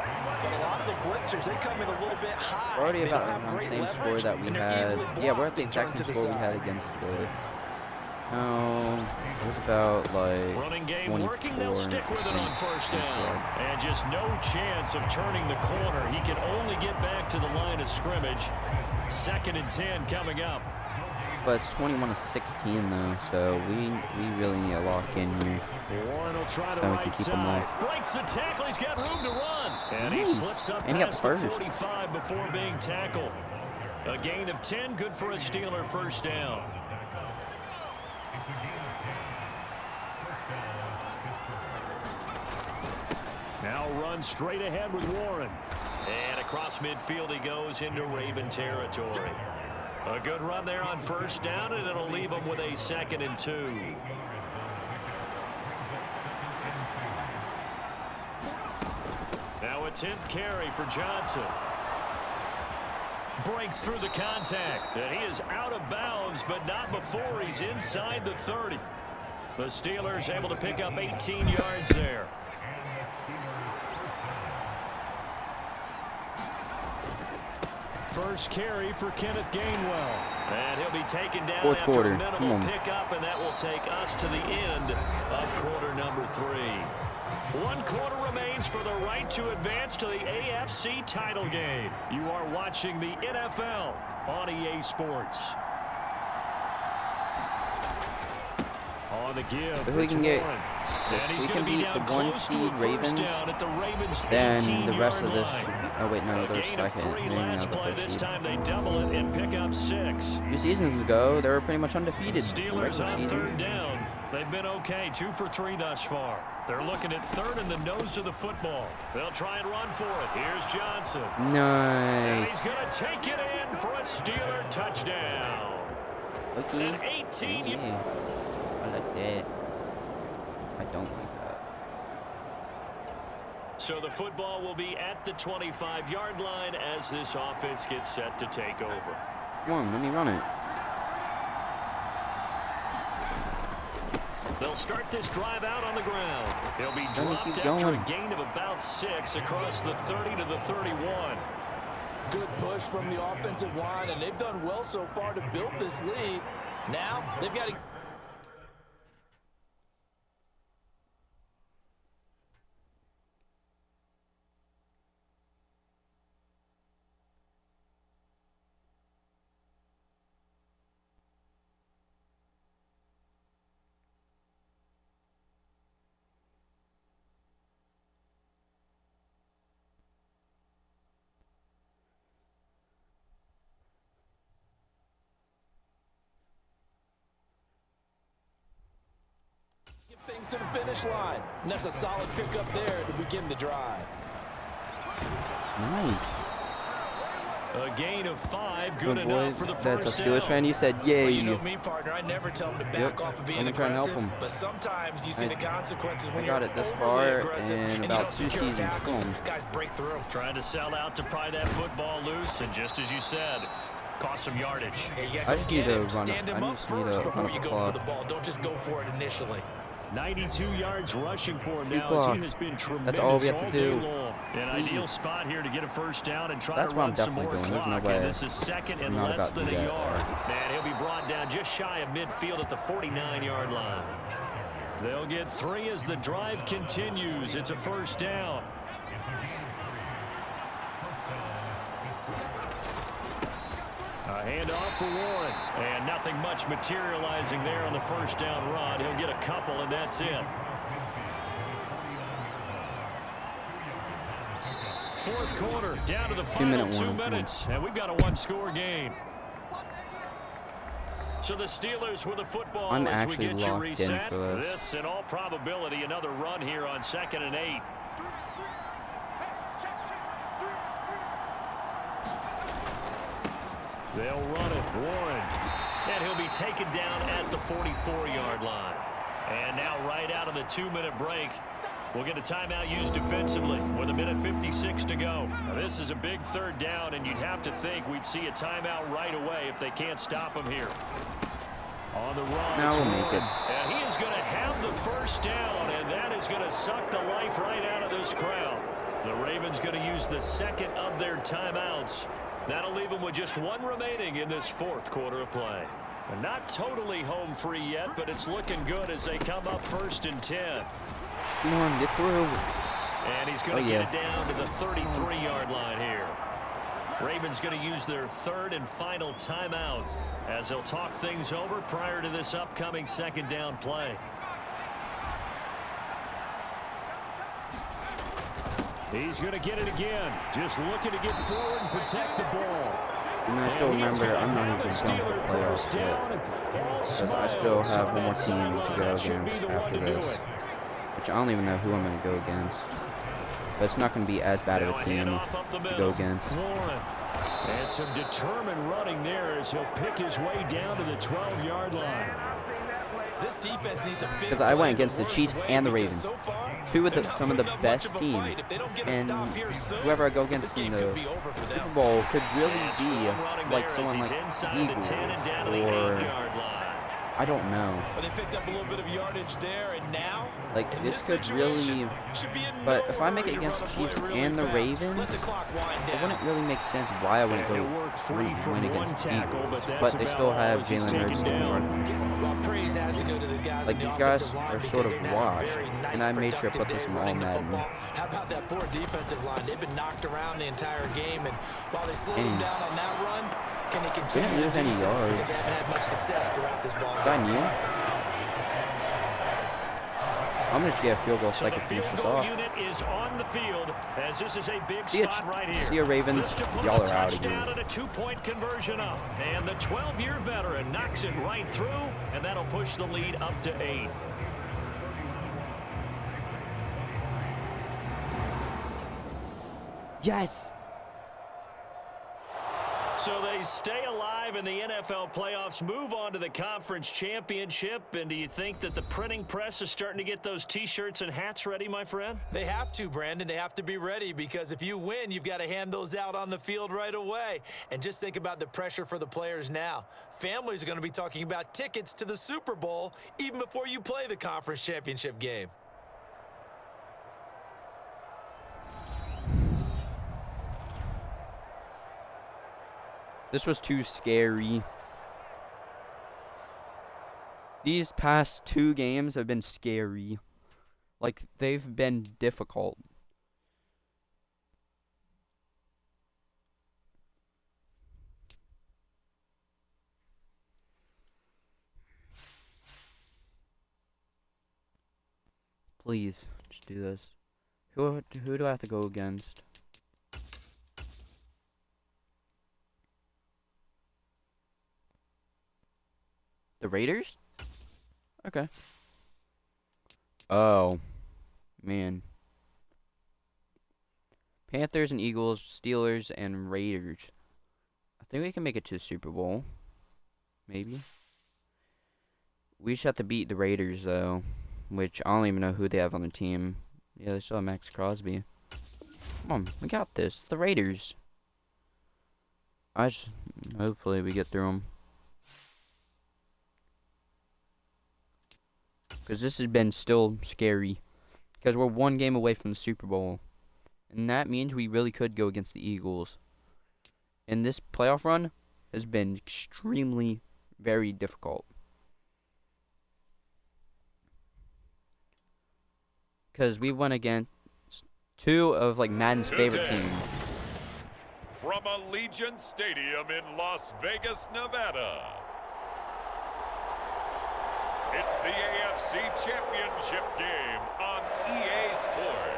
But a lot of the blitzers, they come in a little bit high. We're already about around the same score that we had. Yeah, we're at the exact same score we had against the... No, it was about like running game working. They'll stick with it on 1st down. And just no chance of turning the corner. He can only get back to the line of scrimmage. 2nd and 10 coming up. But it's 21-16 though, so we really need to lock in here. Warren will try the right side. Breaks the tackle. He's got room to run. And he slips up past the 45 before being tackled. A gain of 10, good for a Steeler 1st down. Now run straight ahead with Warren. And across midfield he goes into Raven territory. A good run there on 1st down, and it'll leave him with a 2nd and 2. Now a 10th carry for Johnson. Breaks through the contact. And he is out of bounds, but not before he's inside the 30. The Steelers able to pick up 18 yards there. First carry for Kenneth Gainwell. And he'll be taken down after a minimal pickup, and that will take us to the end of quarter number 3. 1 quarter remains for the right to advance to the AFC title game. You are watching the NFL on EA Sports. On the give, if we can get, and he's we can beat the 1 seed Ravens, then the rest of this should be, oh wait, no, they're 2nd. This time they double it and pick up 6. 2 seasons ago, they were pretty much undefeated. Steelers on 3rd down. They've been okay, 2 for 3 thus far. They're looking at 3rd in the nose of the football. They'll try and run for it. Here's Johnson. Nice. And he's going to take it in for a Steeler touchdown. Okay. An 18. Yeah. I like that. I don't like that. So the football will be at the 25-yard line as this offense gets set to take over. Come on, let me run it. They'll start this drive out on the ground. They'll be dropped after a gain of about 6 across the 30 to the 31. Good push from the offensive line, and they've done well so far to build this lead. Now they've got to... remains to the finish line. And that's a solid pickup there to begin the drive. Nice. A gain of 5, good enough for the first down. That's a Steelers fan. You said, yay. Well, you know me, partner. I never tell him to back off of being aggressive. But sometimes you see the consequences when you're overly aggressive and you don't secure tackles. Guys break through. Trying to sell out to pry that football loose, and just as you said, cost some yardage. Yeah, you got to get him, stand him up first before you go for the ball. Don't just go for it initially. 92 yards rushing for him now. His team has been tremendous. That's all we have to do. An ideal spot here to get a first down and try to run some more clock. And this is second and less than a yard. And he'll be brought down just shy of midfield at the 49-yard line. They'll get 3 as the drive continues. It's a first down. A handoff for Warren. And nothing much materializing there on the first down run. He'll get a couple, and that's it. Fourth quarter, down to the final 2 minutes. And we've got a one-score game. So the Steelers with the football as we get you reset. This, in all probability, another run here on 2nd and 8. They'll run it. Warren. And he'll be taken down at the 44-yard line. And now right out of the 2-minute break, we'll get a timeout used defensively with 1:56 to go. Now, this is a big third down, and you'd have to think we'd see a timeout right away if they can't stop him here. On the run. Now we'll make it. And he is going to have the first down, and that is going to suck the life right out of this crowd. The Ravens going to use the second of their timeouts. That'll leave them with just 1 remaining in this fourth quarter of play. And not totally home free yet, but it's looking good as they come up 1st and 10. Come on, get through. And he's going to get it down to the 33-yard line here. Ravens going to use their 3rd and final timeout as they'll talk things over prior to this upcoming 2nd down play. He's going to get it again. Just looking to get forward and protect the ball. And I still remember I'm not even going to the playoffs yet. Because I still have one more team to go against after this. Which I don't even know who I'm going to go against. But it's not going to be as bad of a team to go against. And some determined running there as he'll pick his way down to the 12-yard line. This defense needs a big because I went against the Chiefs and the Ravens, two of some of the best teams, and whoever I go against in the Super Bowl could really be like someone like Eagles or I don't know. But they picked up a little bit of yardage there, and now like this could really. But if I make it against the Chiefs and the Ravens, it wouldn't really make sense why I wouldn't go win against the Eagles. But they still have Jalen Hurts and like these guys are sort of washed, and I made sure I put this in all Madden. How about that poor defensive line? They've been knocked around the entire game, and while they slowed them down on that run, can they continue to do so? Because they haven't had much success throughout this ball game. I'm just gonna get a field goal so I can finish this off. Unit is on the field as this is a big spot right here. See ya, Ravens. Y'all are out again. And a 2-point conversion up, and the 12-year veteran knocks it right through, and that'll push the lead up to 8. Yes. So they stay alive in the NFL playoffs, move on to the conference championship. And do you think that the printing press is starting to get those T-shirts and hats ready, my friend? They have to, Brandon. They have to be ready because if you win, you've got to hand those out on the field right away. And just think about the pressure for the players now. Families are going to be talking about tickets to the Super Bowl even before you play the conference championship game. This was too scary. These past 2 games have been scary. Like, they've been difficult. Please, just do this. Who do I have to go against? The Raiders? Okay. Oh, man. Panthers and Eagles, Steelers and Raiders. I think we can make it to the Super Bowl. Maybe. We just have to beat the Raiders, though. Which, I don't even know who they have on the team. Yeah, they still have Max Crosby. Come on, we got this. It's the Raiders. Hopefully we get through them. Because this has been still scary. Because we're one game away from the Super Bowl. And that means we really could go against the Eagles. And this playoff run has been extremely, very difficult. Because we won against two of, like, Madden's favorite teams. From Allegiant Stadium in Las Vegas, Nevada. It's the AFC Championship game on EA Sports.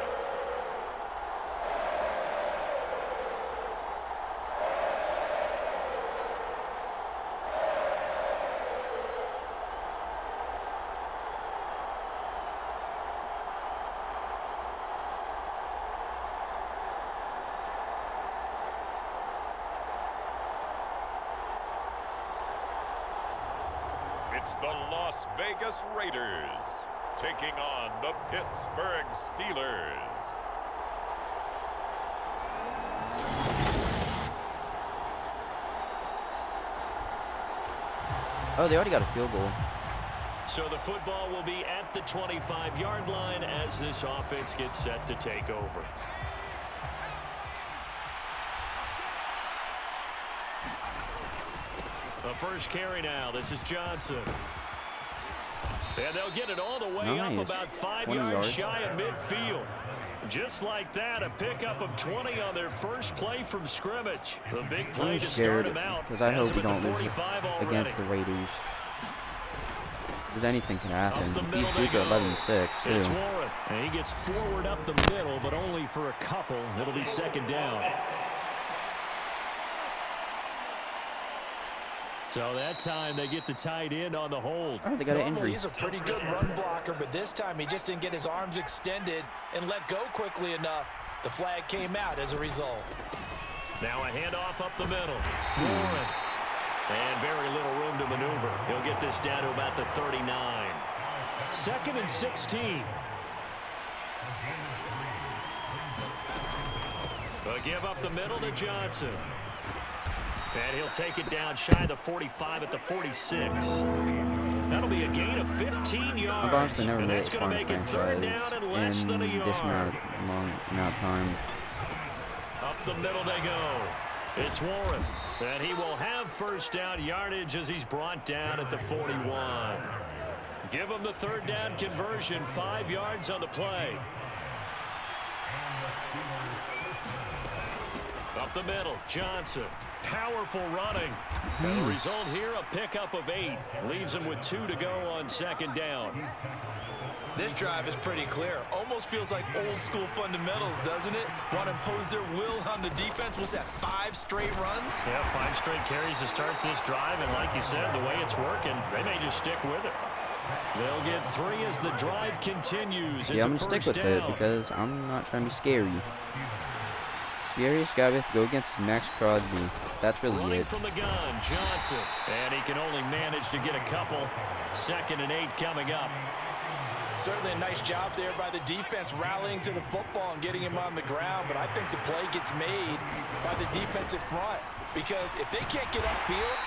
It's the Las Vegas Raiders taking on the Pittsburgh Steelers. Oh, they already got a field goal. So the football will be at the 25-yard line as this offense gets set to take over. The first carry now. This is Johnson. And they'll get it all the way up about 5 yards shy of midfield. Just like that, a pickup of 20 on their first play from scrimmage. The big play to start them out. Because I hope we don't lose against the Raiders. Because anything can happen. These dudes are 11-6, too. It's Warren. And he gets forward up the middle, but only for a couple. It'll be second down. So that time they get the tight end on the hold. Oh, they got an injury. He's a pretty good run blocker, but this time he just didn't get his arms extended and let go quickly enough. The flag came out as a result. Now a handoff up the middle. Warren. And very little room to maneuver. He'll get this down to about the 39. 2nd and 16. A give up the middle to Johnson. And he'll take it down shy of the 45 at the 46. That'll be a gain of 15 yards. I've honestly never and made that's going to make it 3rd down and less than a yard. This long amount of time. Up the middle they go. It's Warren. And he will have first down yardage as he's brought down at the 41. Give him the 3rd down conversion, 5 yards on the play. Up the middle, Johnson. Powerful running. And the result here, a pickup of 8. Leaves him with 2 to go on 2nd down. This drive is pretty clear. Almost feels like old school fundamentals, doesn't it? Want to impose their will on the defense. Was that 5 straight runs? Yeah, 5 straight carries to start this drive. And like you said, the way it's working, they may just stick with it. They'll get 3 as the drive continues. Yeah, I'm going to stick with it because I'm not trying to be scary. Scariest guy with go against Max Crosby. That's really Running it. From the gun, Johnson. And he can only manage to get a couple. 2nd and 8 coming up. Certainly a nice job there by the defense rallying to the football and getting him on the ground, but I think the play gets made by the defensive front because if they can't get upfield,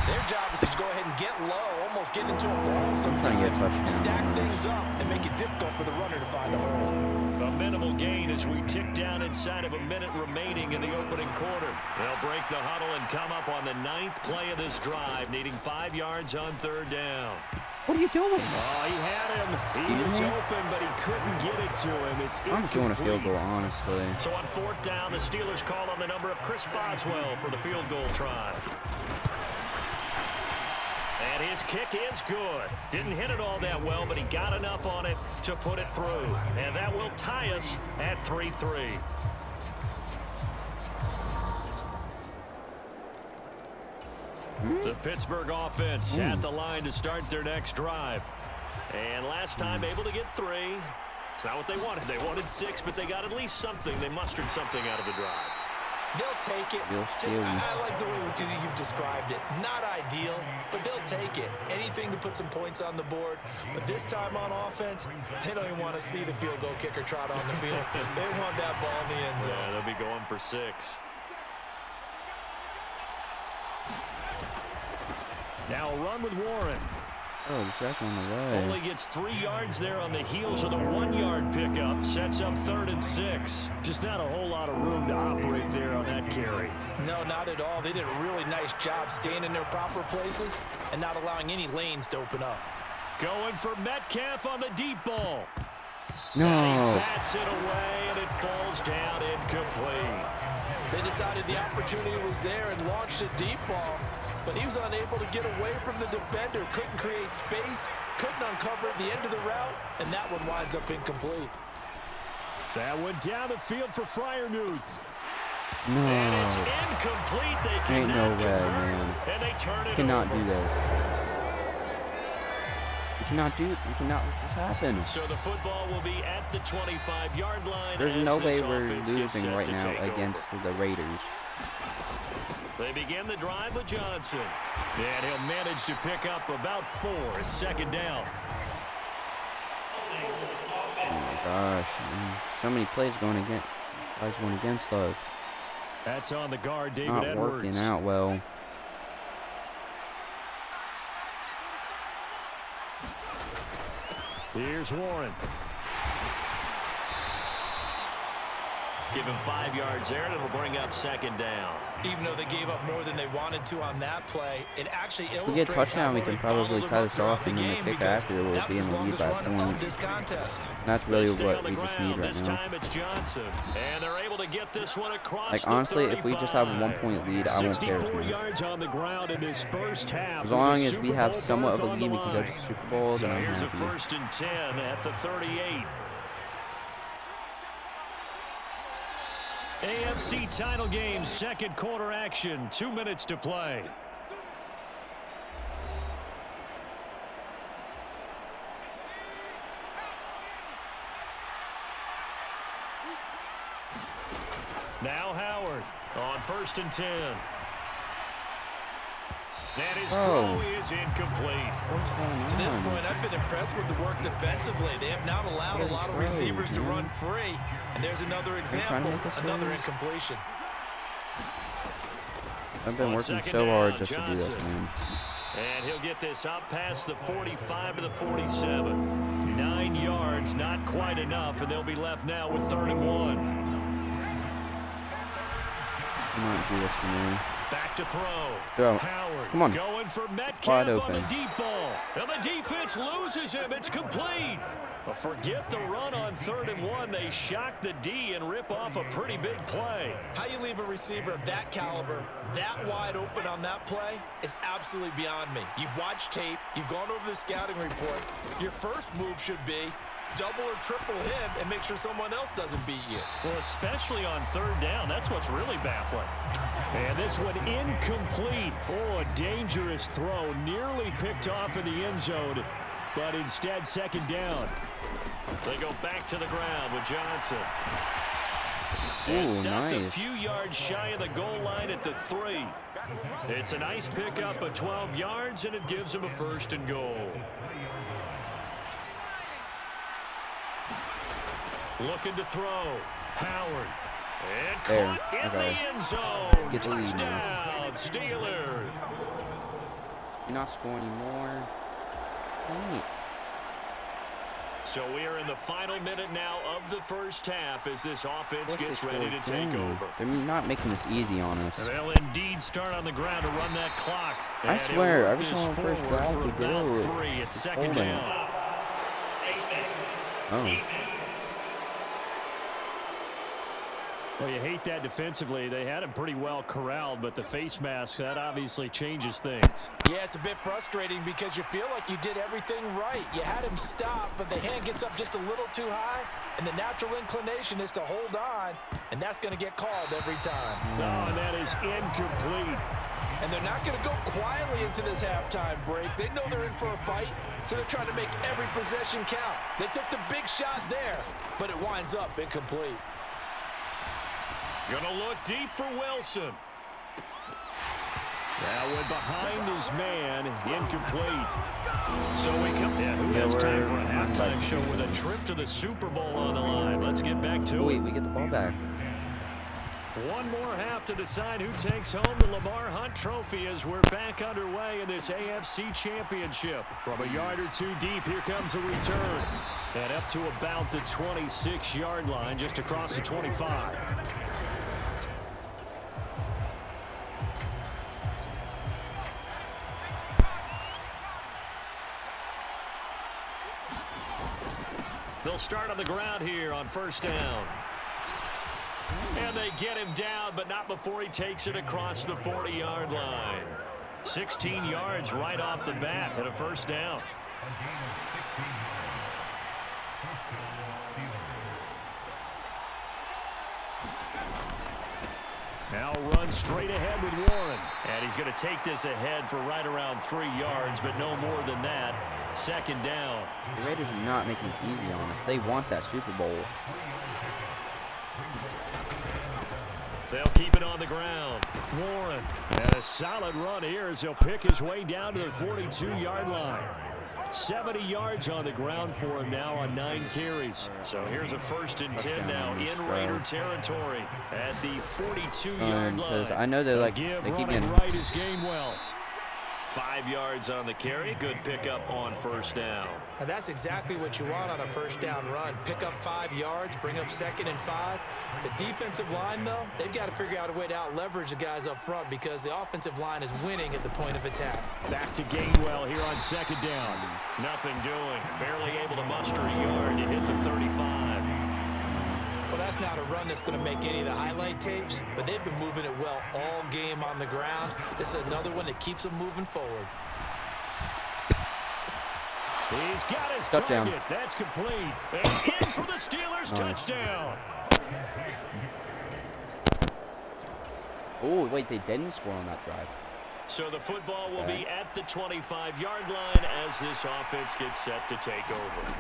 their job is to go ahead and get low, almost get into a ball sometimes, stack things up, and make it difficult for the runner to find a hole. A minimal gain as we tick down inside of a minute remaining in the opening quarter. They'll break the huddle and come up on the 9th play of this drive, needing 5 yards on 3rd down. What are you doing? Oh, he had him. He was open, but he couldn't get it to him. It's incomplete. I'm just doing a field goal, honestly. So on 4th down, the Steelers call on the number of Chris Boswell for the field goal try. And his kick is good. Didn't hit it all that well, but he got enough on it to put it through. And that will tie us at 3-3. The Pittsburgh offense at the line to start their next drive. And last time able to get 3. It's not what they wanted. They wanted 6, but they got at least something. They mustered something out of the drive. They'll take it. I like the way you've described it. Not ideal, but they'll take it. Anything to put some points on the board. But this time on offense, they don't even want to see the field goal kicker trot on the field. They want that ball in the end zone. Yeah, they'll be going for 6. Now a run with Warren. Oh, this guy's on the way. Only gets 3 yards there on the heels of the 1-yard pickup. Sets up 3rd and 6. Just not a whole lot of room to operate there on that carry. No, not at all. They did a really nice job staying in their proper places and not allowing any lanes to open up. Going for Metcalf on the deep ball. No. And he bats it away, and it falls down incomplete. They decided the opportunity was there and launched a deep ball. But he was unable to get away from the defender, couldn't create space, couldn't uncover the end of the route, and that one winds up incomplete. That went down the field for Freiermuth. No. And it's incomplete. They Ain't no way, convert, man. and they turn it Cannot over. do this. You cannot let this happen. So the football will be at the 25-yard line. There's no way we're losing right now against the Raiders. They begin the drive with Johnson. And he'll manage to pick up about 4. It's 2nd down. Oh my gosh. So many plays going against us. That's on the guard, David Not Edwards. working out well. Here's Warren. Give him 5 yards there, and it'll bring up 2nd down. Even though they gave up more than they wanted to on that play, it actually If we get a touchdown, we can probably tie this off, and then the kick after will be in the lead by 1. That's really what we just need right now. It's Johnson, and they're able to get this one across. Like, honestly, if we just have a 1-point lead, I won't care. 64 yards on the ground in his first half. As long as we have somewhat of a lead, we can go to the Super Bowl, then I'm Here's a happy. 1st and 10 at the 38. AFC title game, 2nd quarter action, 2 minutes to play. Now Howard on 1st and 10. And his throw is incomplete. To this point, I've been impressed with the work defensively. They have not allowed a lot of receivers to run free. And there's another example, another incompletion. I've been working so hard just to do this, man. And he'll get this up past the 45 to the 47. 9 yards, not quite enough, and they'll be left now with 3rd and 1. Come on, do this for me. Back to throw. Go. Howard Come on. going for Metcalf Wide on open. the deep ball. And the defense loses him. It's complete. But forget the run on 3rd and 1. They shock the D and rip off a pretty big play. How you leave a receiver of that caliber, that wide open on that play is absolutely beyond me. You've watched tape. You've gone over the scouting report. Your first move should be double or triple him and make sure someone else doesn't beat you. Well, especially on 3rd down. That's what's really baffling. And this one incomplete. Oh, a dangerous throw. Nearly picked off in the end zone, but instead 2nd down. They go back to the ground with Johnson. And stopped a few yards shy of the goal line at the 3. It's a nice pickup of 12 yards, and it gives them a 1st and goal. Looking to throw. Howard. And caught in the end zone. Get the lead, Touchdown, Steelers. You're not scoring anymore. Dang it. So we are in the final minute now of the first half as this offense gets ready to take over. They're not making this easy on us. They'll indeed start on the ground to run that clock. I swear, every single first drive we do, it's 2nd down. Oh. Well, you hate that defensively. They had him pretty well corralled, but the face mask, that obviously changes things. Yeah, it's a bit frustrating because you feel like you did everything right. You had him stop, but the hand gets up just a little too high, and the natural inclination is to hold on, and that's going to get called every time. No, and that is incomplete. And they're not going to go quietly into this halftime break. They know they're in for a fight. So they're trying to make every possession count. They took the big shot there, but it winds up incomplete. Gonna look deep for Wilson. That went behind his man, incomplete. So we come. Yeah, who has time for a halftime show with a trip to the Super Bowl on the line? Let's get back to it. Wait, we get the ball back. One more half to decide who takes home the Lamar Hunt Trophy as we're back underway in this AFC Championship. From a yard or two deep, here comes a return. And up to about the 26-yard line, just across the 25. They'll start on the ground here on first down. And they get him down, but not before he takes it across the 40-yard line. 16 yards right off the bat and a first down. Now run straight ahead with Warren. And he's going to take this ahead for right around 3 yards, but no more than that. Second down. The Raiders are not making this easy on us. They want that Super Bowl. They'll keep it on the ground. Warren. And a solid run here as he'll pick his way down to the 42-yard line. 70 yards on the ground for him now on 9 carries. So here's a 1st and 10 now in Raider territory at the 42-yard line. I know they're like, they keep getting right is Gainwell. 5 yards on the carry. Good pickup on first down. And that's exactly what you want on a first down run. Pick up 5 yards, bring up 2nd and 5. The defensive line, though, they've got to figure out a way to out-leverage the guys up front because the offensive line is winning at the point of attack. Back to Gainwell here on 2nd down. Nothing doing. Barely able to muster a yard to hit the 35. Well, that's not a run that's going to make any of the highlight tapes, but they've been moving it well all game on the ground. This is another one that keeps them moving forward. He's got his touchdown. Target. That's complete. And in for the Steelers. Touchdown. Oh, wait, they didn't score on that drive. So the football will be at the 25-yard line as this offense gets set to take over.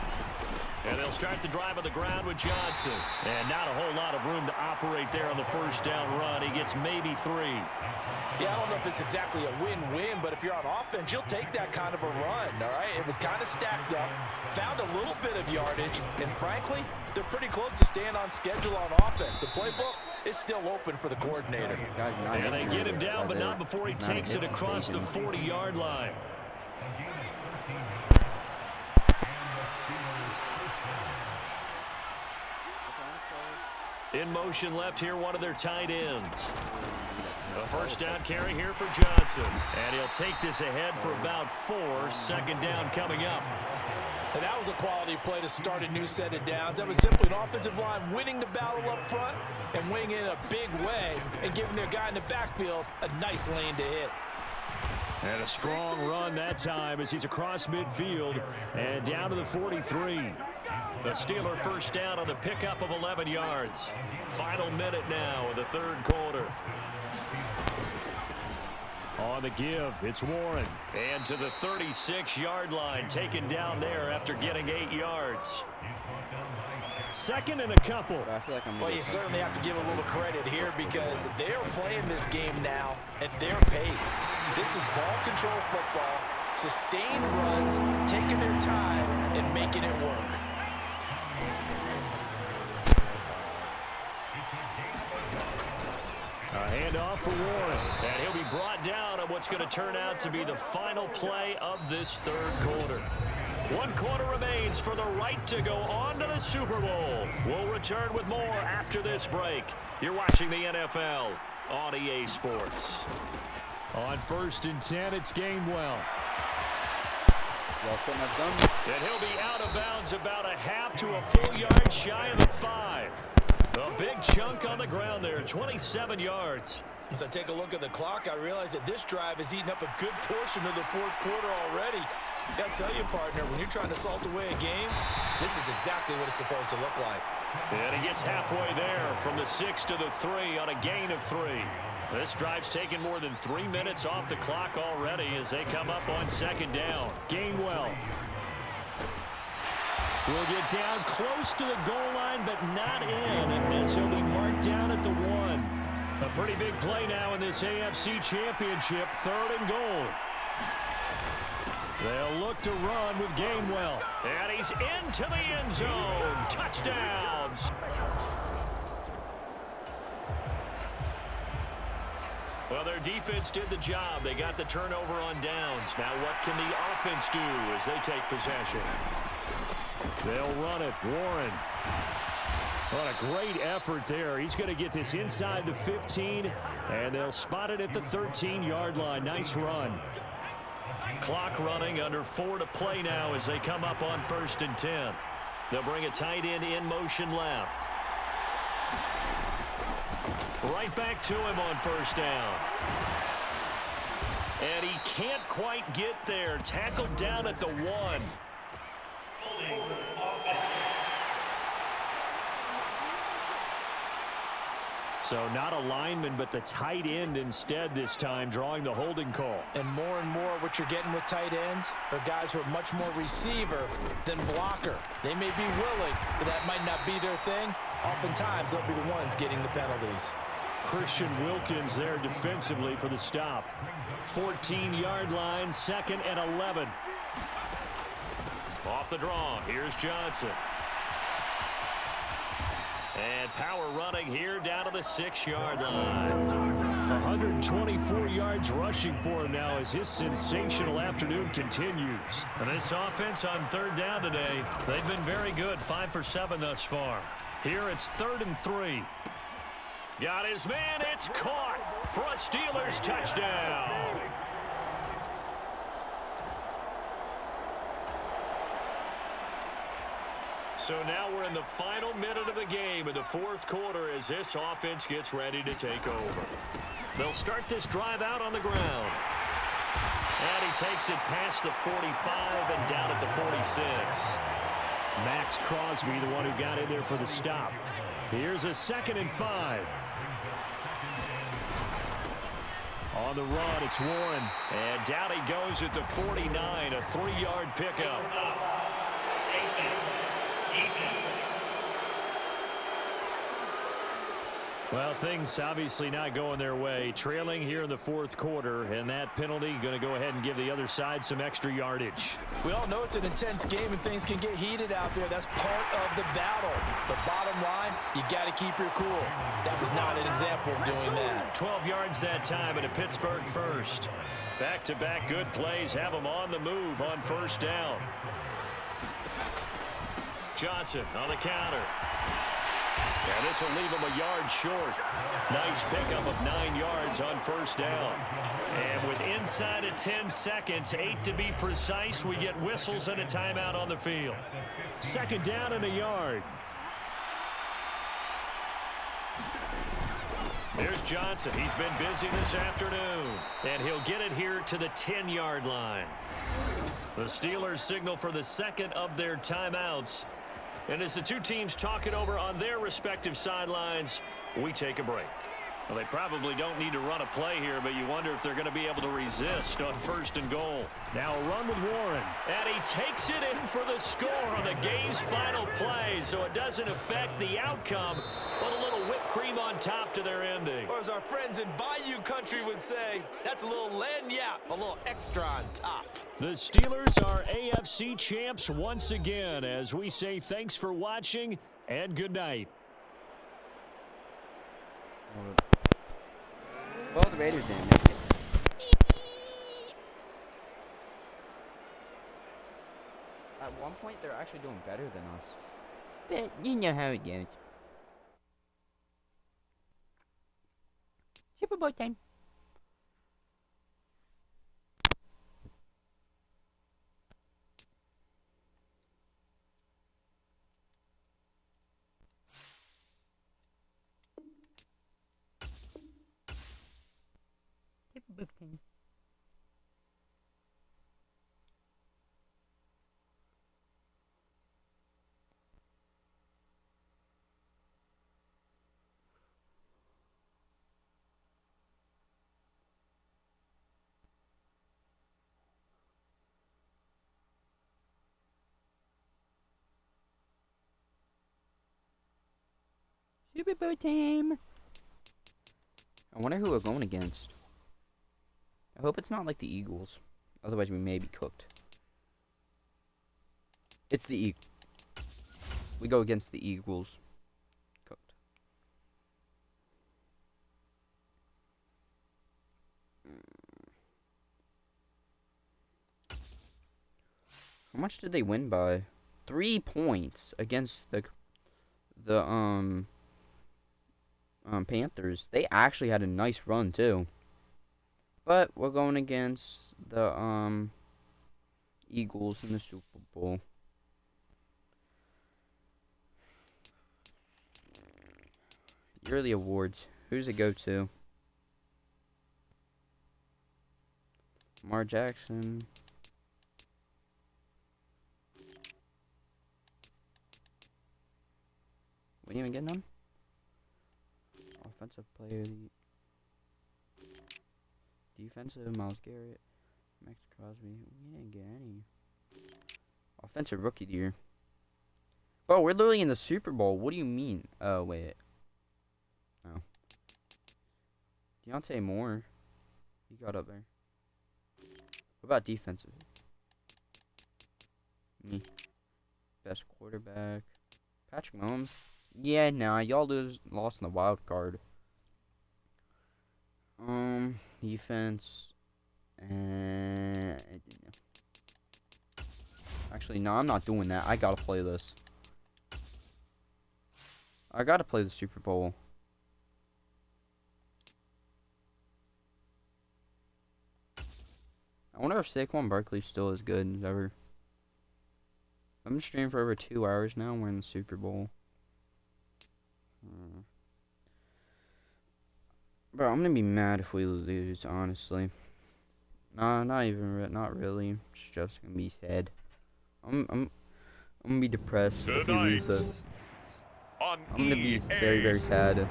And they'll start the drive on the ground with Johnson. And not a whole lot of room to operate there on the first down run. He gets maybe 3. Yeah, I don't know if it's exactly a win-win, but if you're on offense, you'll take that kind of a run, all right? It was kind of stacked up, found a little bit of yardage, and frankly, they're pretty close to staying on schedule on offense. The playbook is still open for the coordinator. And they get him down, but not before he takes it across the 40-yard line. In motion left here, one of their tight ends. A first down carry here for Johnson. And he'll take this ahead for about 4. 2nd down coming up. And that was a quality play to start a new set of downs. That was simply an offensive line winning the battle up front and winning in a big way and giving their guy in the backfield a nice lane to hit. And a strong run that time as he's across midfield and down to the 43. The Steeler first down on the pickup of 11 yards. Final minute now of the 3rd quarter. On the give, it's Warren. And to the 36-yard line, taken down there after getting 8 yards. 2nd and a couple. Well, you certainly have to give a little credit here because they're playing this game now at their pace. This is ball control football, sustained runs, taking their time, and making it work. A handoff for Warren, and he'll be brought down on what's going to turn out to be the final play of this 3rd quarter. 1 quarter remains for the right to go on to the Super Bowl. We'll return with more after this break. You're watching the NFL on EA Sports. On 1st and 10, it's Gainwell. And he'll be out of bounds about a half to a full yard shy of the 5. A big chunk on the ground there, 27 yards. As I take a look at the clock, I realize that this drive has eaten up a good portion of the 4th quarter already. Got to tell you, partner, when you're trying to salt away a game, this is exactly what it's supposed to look like. And he gets halfway there from the 6 to the 3 on a gain of 3. This drive's taken more than 3 minutes off the clock already as they come up on 2nd down. Gainwell. will get down close to the goal line, but not in, as he'll be marked down at the 1. A pretty big play now in this AFC Championship, 3rd and goal. They'll look to run with Gainwell. And he's into the end zone. Touchdowns. Well, their defense did the job. They got the turnover on downs. Now what can the offense do as they take possession? They'll run it. Warren. What a great effort there. He's going to get this inside the 15, and they'll spot it at the 13-yard line. Nice run. Clock running, under 4 to play now as they come up on 1st and 10. They'll bring a tight end in motion left. Right back to him on 1st down. And he can't quite get there. Tackled down at the 1. So not a lineman, but the tight end instead this time, drawing the holding call. And more what you're getting with tight ends are guys who are much more receiver than blocker. They may be willing, but that might not be their thing. Oftentimes, they'll be the ones getting the penalties. Christian Wilkins there defensively for the stop. 14-yard line, 2nd and 11. Off the draw, here's Johnson. And power running here down to the 6-yard line. 124 yards rushing for him now as his sensational afternoon continues. And this offense on 3rd down today, they've been very good, 5 for 7 thus far. Here it's 3rd and 3. Got his man, it's caught for a Steelers touchdown. So now we're in the final minute of the game in the 4th quarter as this offense gets ready to take over. They'll start this drive out on the ground. And he takes it past the 45 and down at the 46. Max Crosby, the one who got in there for the stop. Here's a 2nd and 5. On the run, it's Warren. And down he goes at the 49, a 3-yard pickup. Well, things obviously not going their way. Trailing here in the 4th quarter, and that penalty going to go ahead and give the other side some extra yardage. We all know it's an intense game and things can get heated out there. That's part of the battle. But bottom line, you got to keep your cool. That was not an example of doing that. 12 yards that time and a Pittsburgh first. Back-to-back good plays have them on the move on 1st down. Johnson on the counter. And this will leave him a yard short. Nice pickup of 9 yards on 1st down. And with inside of 10 seconds, 8 to be precise, we get whistles and a timeout on the field. 2nd down and a yard. There's Johnson. He's been busy this afternoon. And he'll get it here to the 10-yard line. The Steelers signal for the 2nd of their timeouts. And as the two teams talk it over on their respective sidelines, we take a break. Well, they probably don't need to run a play here, but you wonder if they're going to be able to resist on 1st and goal. Now a run with Warren. And he takes it in for the score on the game's final play, so it doesn't affect the outcome, but a little whipped cream on top to their ending. Or as our friends in Bayou Country would say, that's a little lagniappe, a little extra on top. The Steelers are AFC champs once again as we say thanks for watching and good night. Well, the Raiders didn't make it. At one point, they're actually doing better than us. But you know how it goes. Super Bowl time. Super Bowl time. Super Bowl team. I wonder who we're going against. I hope it's not like the Eagles. Otherwise, we may be cooked. It's the Eagles. We go against the Eagles. Cooked. How much did they win by? 3 points against the Panthers. They actually had a nice run too. But we're going against the Eagles in the Super Bowl. Yearly awards. Who's it go to? Lamar Jackson. We didn't even get none? Offensive player. Defensive, Myles Garrett. Max Crosby. We didn't get any. Offensive rookie of the year. Bro, we're literally in the Super Bowl. What do you mean? Oh, wait. Oh. Deontay Moore. He got up there. What about defensive? Me. Best quarterback. Patrick Mahomes. Yeah, nah, y'all lost in the wild card. Defense. Actually, no, I'm not doing that. I gotta play this. I gotta play the Super Bowl. I wonder if Saquon Barkley still as good as ever. I've been streaming for over 2 hours now. We're in the Super Bowl. Bro, I'm gonna be mad if we lose, honestly. Nah, not really. It's just gonna be sad. I'm gonna be depressed if we lose this. I'm gonna be very, very sad.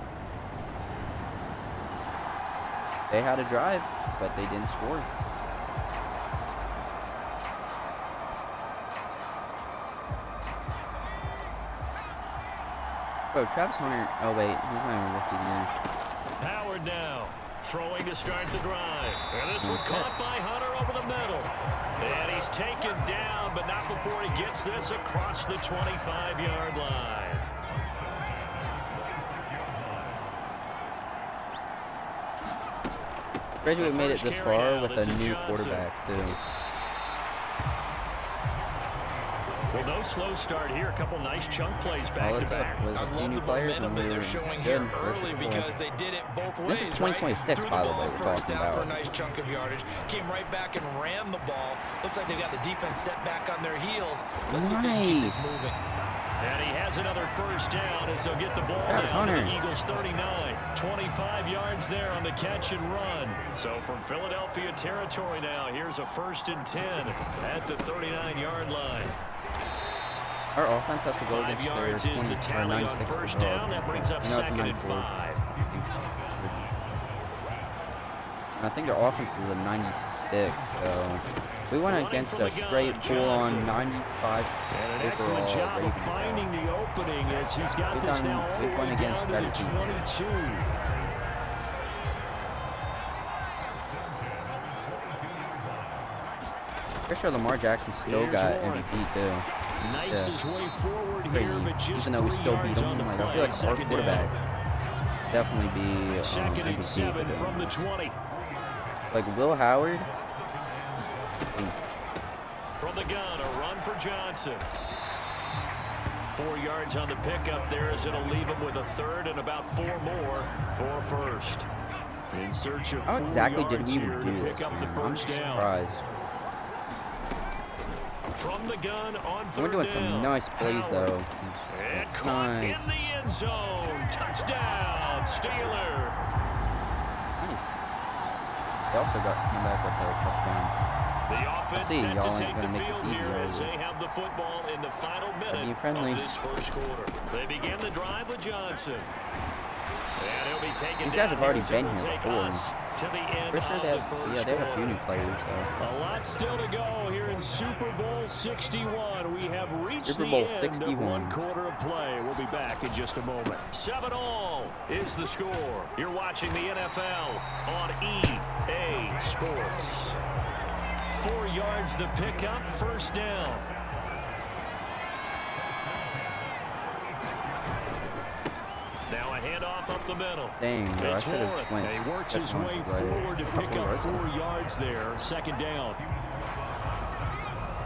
They had a drive, but they didn't score. Oh, Travis Hunter. Oh, wait. He's not even rookie here. Howard now. Throwing to start the drive. And this one caught by Hunter over the middle. And he's taken down, but not before he gets this across the 25-yard line. Crazy we made it this far with a new quarterback, too. Well, no slow start here. A couple nice chunk plays back to back. I love the momentum that they're showing here early because they did it both ways. This is 2026, by the way, we're first talking down for a about. nice chunk of yardage. Came right back and ran the ball. Looks like they got the defense set back on their heels. Let's see if they can keep this moving. And he has another first down as they'll get the ball down to the Eagles 39. 25 yards there on the catch and run. So from Philadelphia territory now, here's a 1st and 10 at the 39-yard line. Our offense has to go 5 yards is the tally on first down. That brings up 2nd and 5. I think their offense is a 96, so we went against a straight full-on 95 and an excellent job of finding the opening as he's got this now all the way down to the 22. Pretty sure Lamar Jackson still got MVP too. Nice his way forward here, but just even though we 3 still beat yards him, on the like, play. I feel like our 2nd quarterback down. definitely be 2nd and MVP 7 from the 20. Like Will Howard. From the gun, a run for Johnson. 4 yards on the pickup there as it'll leave him with a 3rd and about 4 more for first. In search of 4 How exactly did yards we here do to this? pick up the I'm first down. surprised. From the gun on 3rd We're doing down. some nice plays Howard. though. And caught Nice. in the end zone. Touchdown, Steeler. Nice. They also came back with a touchdown. The offense see, set y'all to ain't take gonna the make this field here easy, as are they you? have the football in the final minute friendly. of this first quarter. They begin the drive with Johnson. And he'll be taken These guys down have already here as been it will here take before. us to the end Pretty sure of they the have, first they have a few quarter. new players, so. A lot still to go here in Super Bowl 61. We have reached Super the Bowl end 61. of one quarter of play. We'll be back in just a moment. 7-all is the score. You're watching the NFL on EA Sports. 4 yards the pickup, first down. Now a handoff up the middle. Dang, bro, I should have went. And he works his way forward to pick up 4 yards there. Second down.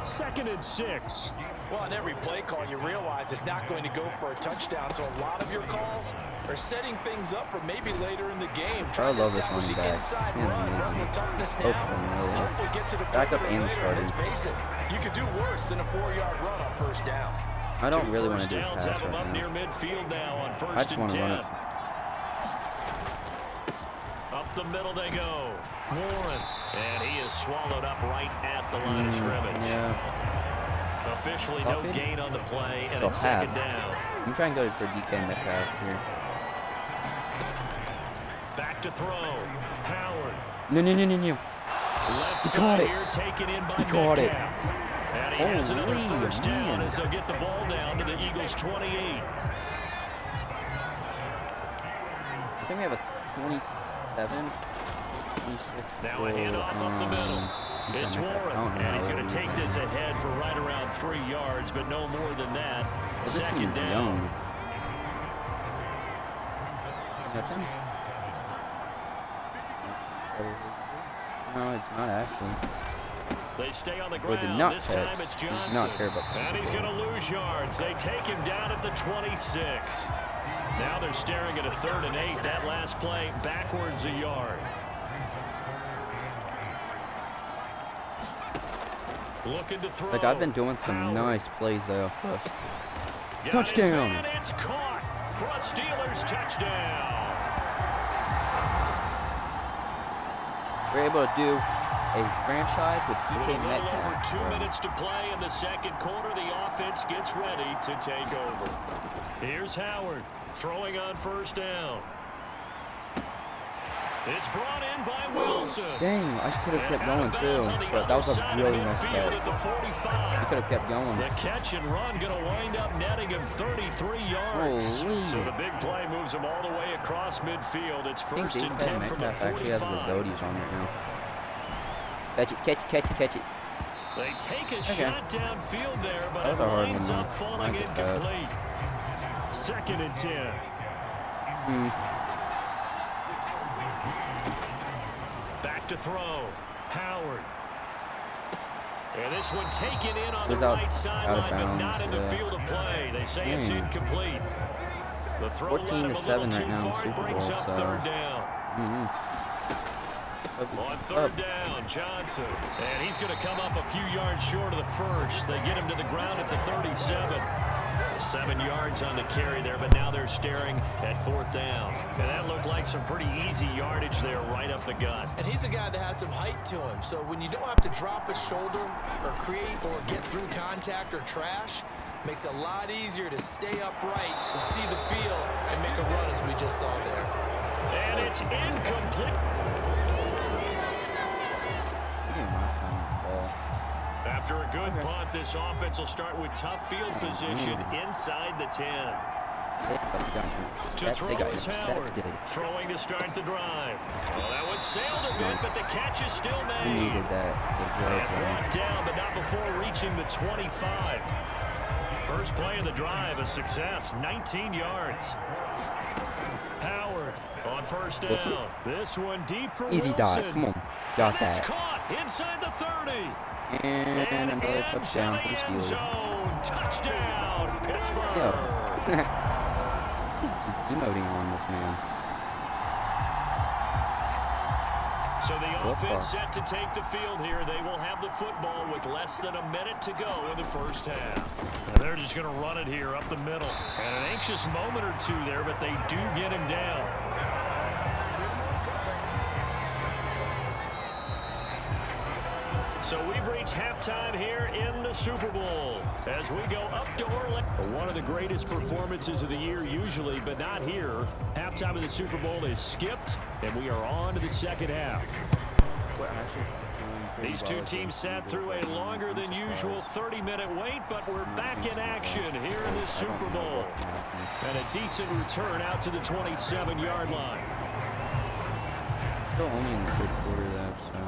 2nd and 6. Well, on every play call, you realize it's not going to go for a touchdown. So a lot of your calls are setting things up for maybe later in the game. I love this running back. Inside run with toughness now. Hopefully get to the backup and starter. Let's face it, you could do worse than a 4-yard run on first down. I don't really want to do pass pass right up now. near midfield now on I first just and want to 10. run it. Up the middle they go. Warren. And he is swallowed up right at the line of scrimmage. Yeah. Officially no gain on the play, and They'll it's second down. I'm trying to go for DK Metcalf here. Back to throw. Howard. No. Left side here taken in by Metcalf. And he has another first down as they'll get the ball down to the Eagles' 28. I think we have a 27, 26. Now a handoff up the middle. It's Warren, and he's going to take this ahead for right around 3 yards, but no more than that. Second down. That's him. No, it's not actually. They stay on the ground. This time it's Johnson. And he's going to lose yards. They take him down at the 26. Now they're staring at a 3rd and 8. That last play backwards a yard. Looking to throw. Like, I've been doing some nice plays there. Touchdown. And it's caught for a Steelers touchdown. We're able to do a franchise with DK With a little Metcalf. over 2 minutes to play in the second quarter, the offense gets ready to take over. Here's Howard throwing on first down. It's brought in by Wilson. Dang, I could have kept going too, but that was a really nice catch. He could have kept going. The catch and run going to wind up netting him 33 yards. Holy. So the big play moves him all the way across midfield. It's I first think and 10 from the Metcalf actually has the 45. abilities on right now. Catch it. They take a shot downfield there, but That it was a hard winds one, up though. falling I like that. incomplete. 2nd and 10. Back to throw. Howard. And this one taken in on the right sideline, but not in the field of play. They say it's incomplete. The throw led him a little too far. It brings up 3rd down. On 3rd down, Johnson. And he's going to come up a few yards short of the first. They get him to the ground at the 37. 7 yards on the carry there, but now they're staring at 4th down. And that looked like some pretty easy yardage there right up the gut. And he's a guy that has some height to him. So when you don't have to drop a shoulder or create or get through contact or trash, makes it a lot easier to stay upright and see the field and make a run as we just saw there. And it's incomplete. After a good punt, this offense will start with tough field position inside the 10. To throw is Howard, throwing to start the drive. Well, that one sailed a bit, but the catch is still made. He needed that. And brought down, but not before reaching the 25. First play of the drive, a success, 19 yards. Howard on first down. This one deep for Easy Wilson. dive. Come on. Got And it's that. caught inside the 30. And another touchdown for the Steelers. Touchdown, Pittsburgh. Yo. He's emoting on this man. So the offense set to take the field here. They will have the football with less than a minute to go in the first half. And they're just going to run it here up the middle. And an anxious moment or two there, but they do get him down. So we've reached halftime here in the Super Bowl as we go up to Orlando. One of the greatest performances of the year usually, but not here. Halftime of the Super Bowl is skipped, and we are on to the second half. These two teams sat through a longer than usual 30-minute wait, but we're back in action here in the Super Bowl. And a decent return out to the 27-yard line. Still only in the third quarter, though, so...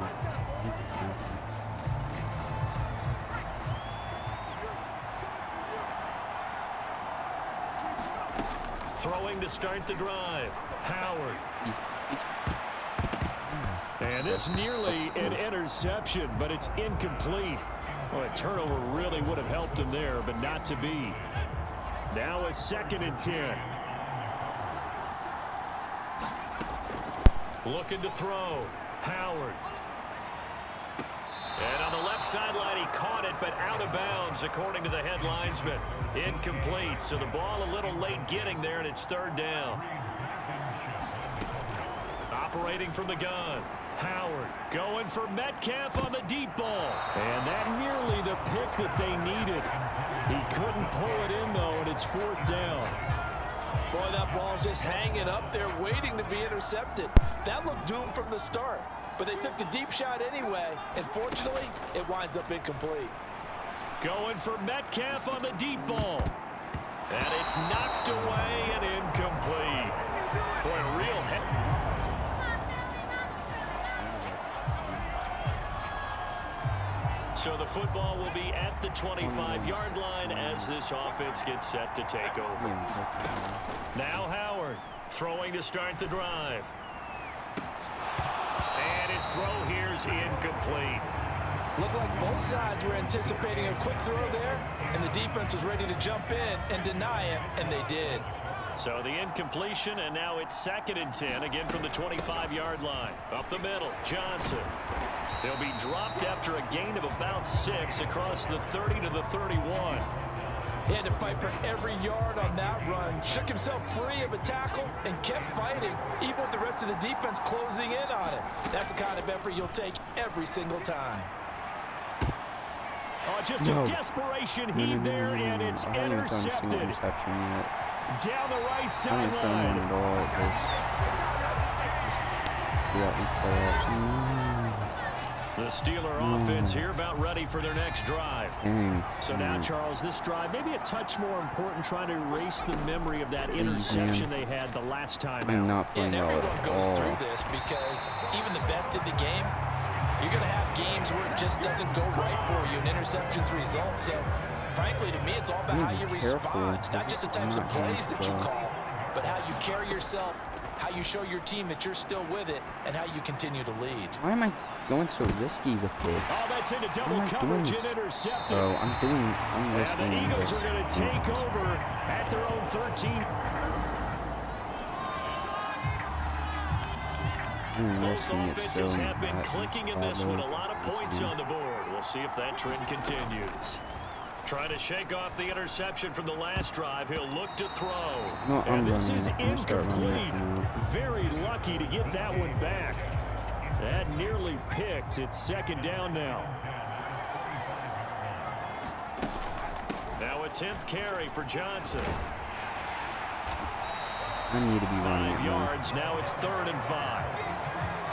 Throwing to start the drive. Howard. And it's nearly an interception, but it's incomplete. Well, a turnover really would have helped him there, but not to be. Now a 2nd and 10. Looking to throw. Howard. And on the left sideline, he caught it, but out of bounds, according to the head linesman. Incomplete, so the ball a little late getting there, and it's 3rd down. Operating from the gun. Howard going for Metcalf on the deep ball. And that nearly the pick that they needed. He couldn't pull it in, though, and it's 4th down. Boy, that ball's just hanging up there waiting to be intercepted. That looked doomed from the start. But they took the deep shot anyway, and fortunately, it winds up incomplete. Going for Metcalf on the deep ball. And it's knocked away and incomplete. Boy, a real hit. So the football will be at the 25-yard line as this offense gets set to take over. Now Howard throwing to start the drive. And his throw here is incomplete. Looked like both sides were anticipating a quick throw there, and the defense was ready to jump in and deny it, and they did. So the incompletion, and now it's 2nd and 10, again from the 25-yard line. Up the middle, Johnson. They'll be dropped after a gain of about 6 across the 30 to the 31. He had to fight for every yard on that run. Shook himself free of a tackle and kept fighting, even with the rest of the defense closing in on it. That's the kind of effort you'll take every single time. Oh, just a desperation heave there, and it's intercepted. Down the right sideline. The Steeler offense here about ready for their next drive. So now, Charles, this drive maybe a touch more important, trying to erase the memory of that interception they had the last time out. And everyone goes through this because even the best in the game, you're going to have games where it just doesn't go right for you, and interceptions result. So, frankly, to me, it's all about how you respond, not just the types of plays that you call, but how you carry yourself, how you show your team that you're still with it, and how you continue to lead. Why am I going so risky with this? Oh, that's into double coverage and intercepted. Oh, I'm risking. And the Eagles are going to take over at their own 13. Both offenses have been clicking in this one. A lot of points on the board. We'll see if that trend continues. Trying to shake off the interception from the last drive. He'll look to throw. And this is incomplete. Very lucky to get that one back. That nearly picked. It's 2nd down now. Now a 10th carry for Johnson. I need to be 5 yards. Now it's 3rd and 5.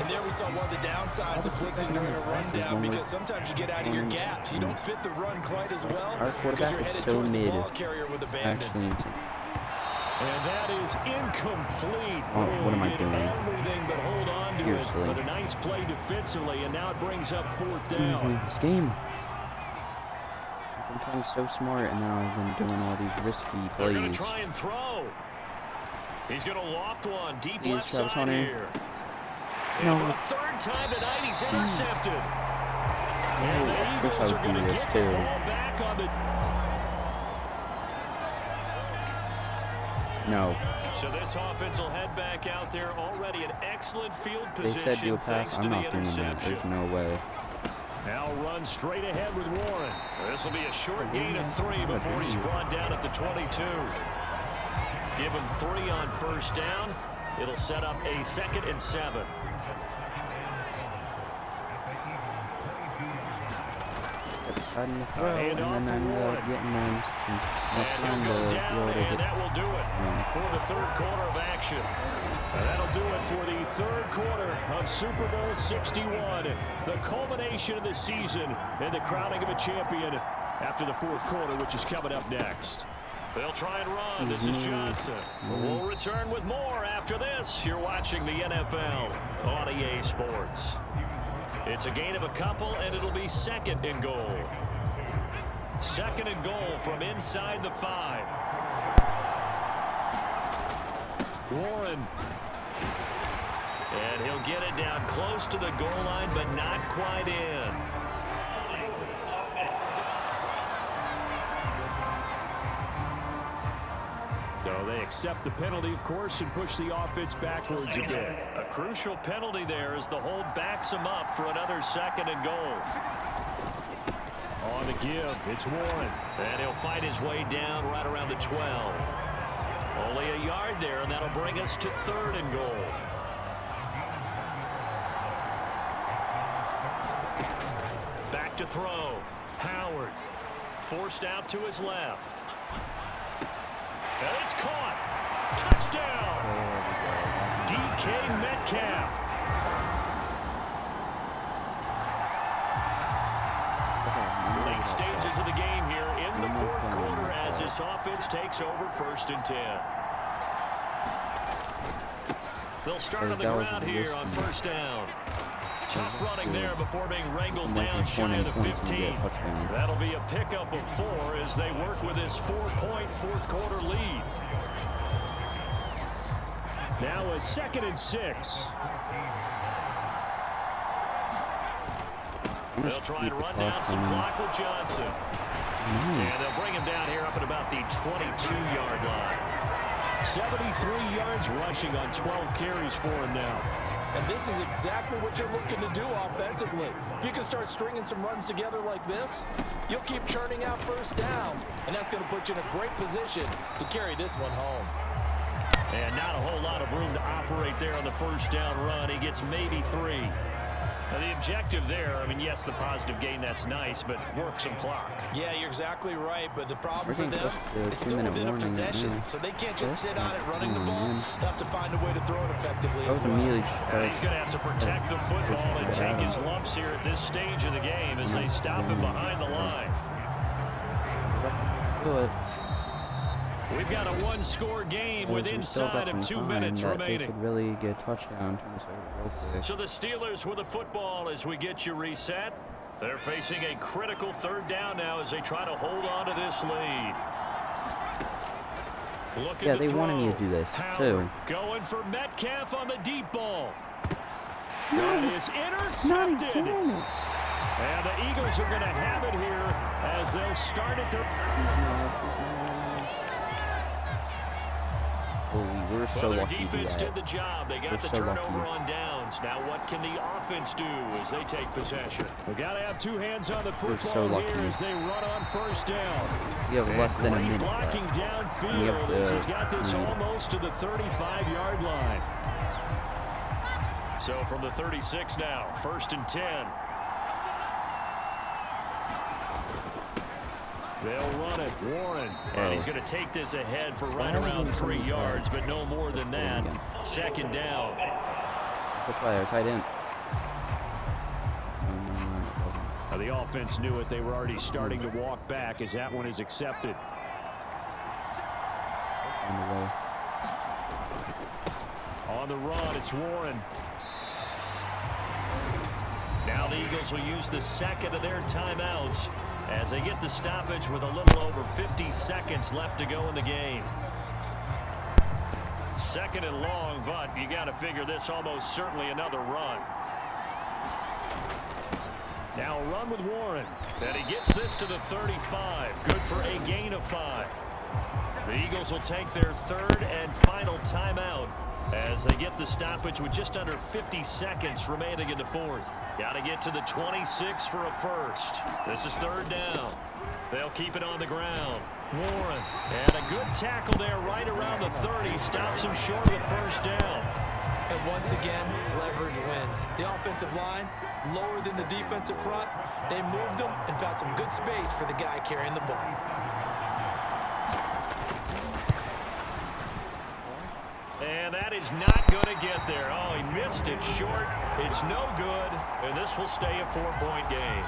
And there we saw one of the downsides of blitzing during a rundown, because sometimes you get out of your gaps. You don't fit the run quite as well because you're headed towards the ball carrier with abandon. And that is incomplete. Oh, what am I doing? Everything but hold on to it. But a nice play defensively, and now it brings up 4th down. This game. I've been playing so smart, and now I've been doing all these risky plays. They're going to try and throw. He's going to loft one deep left side here. And for the 3rd time tonight, he's intercepted. And the Eagles are going to get the ball back on the... No. So this offense will head back out there, already an excellent field They position said do a pass. I'm not doing that. There's no way. Now run straight ahead with Warren. This will be a short gain of 3 before he's brought down at the 22. Give him 3 on 1st down. It'll set up a 2nd and 7. deciding to throw, and then ended up getting them and he'll go down, and that will do it for the third quarter of action. And that'll do it for the third quarter of Super Bowl 61, the culmination of the season and the crowning of a champion after the fourth quarter, which is coming up next. They'll try and run. This is Johnson. We'll return with more after this. You're watching the NFL on EA Sports. It's a gain of a couple, and it'll be second and goal. Second and goal from inside the 5. Warren. And he'll get it down close to the goal line, but not quite in. So they accept the penalty, of course, and push the offense backwards again. A crucial penalty there as the hold backs him up for another second and goal. On the give, it's Warren. And he'll fight his way down right around the 12. Only a yard there, and that'll bring us to third and goal. Back to throw. Howard. Forced out to his left. And it's caught. Touchdown. DK Metcalf. Late stages of the game here in the fourth quarter as this offense takes over 1st and 10. They'll start on the ground here on 1st down. Tough running there before being wrangled down shy of the 15. That'll be a pickup of 4 as they work with this 4-point fourth quarter lead. Now a 2nd and 6. They'll try and run down some clock with Johnson. And they'll bring him down here up at about the 22-yard line. 73 yards rushing on 12 carries for him now. And this is exactly what you're looking to do offensively. If you can start stringing some runs together like this, you'll keep churning out first downs. And that's going to put you in a great position to carry this one home. And not a whole lot of room to operate there on the first down run. He gets maybe 3. Now the objective there, I mean, yes, the positive gain, that's nice, but work some clock. Yeah, you're exactly right, but the problem for them is still within a possession, so they can't just sit on it running the ball. They'll have to find a way to throw it effectively as well. He's going to have to protect the football and take his lumps here at this stage of the game as they stop him behind the line. We've got a one-score game with inside of 2 minutes remaining. They could really get a touchdown. So the Steelers with the football as we get you reset. They're facing a critical third down now as they try to hold on to this lead. Yeah, they wanted me to do this, too. Going for Metcalf on the deep ball. That is intercepted. And the Eagles are going to have it here as they'll start at their... We're so lucky their defense did the job. They got the turnover on downs. Now what can the offense do as they take possession? We've got to have 2 hands on the football here as they run on first down. You have less than a minute. Blocking downfield as he's got this almost to the 35-yard line. So from the 36 now, 1st and 10. They'll run it. Warren. And he's going to take this ahead for right around 3 yards, but no more than that. 2nd down. Tight end. Now the offense knew it. They were already starting to walk back as that one is accepted. On the run, it's Warren. Now the Eagles will use the 2nd of their timeouts as they get the stoppage with a little over 50 seconds left to go in the game. 2nd and long, but you got to figure this almost certainly another run. Now a run with Warren. And he gets this to the 35. Good for a gain of 5. The Eagles will take their 3rd and final timeout as they get the stoppage with just under 50 seconds remaining in the 4th. Got to get to the 26 for a first. This is 3rd down. They'll keep it on the ground. Warren. And a good tackle there right around the 30. Stops him short of the first down. And And once again, leverage wins. The offensive line, lower than the defensive front. They moved them and found some good space for the guy carrying the ball. And that is not going to get there. Oh, he missed it short. It's no good, and this will stay a 4-point game.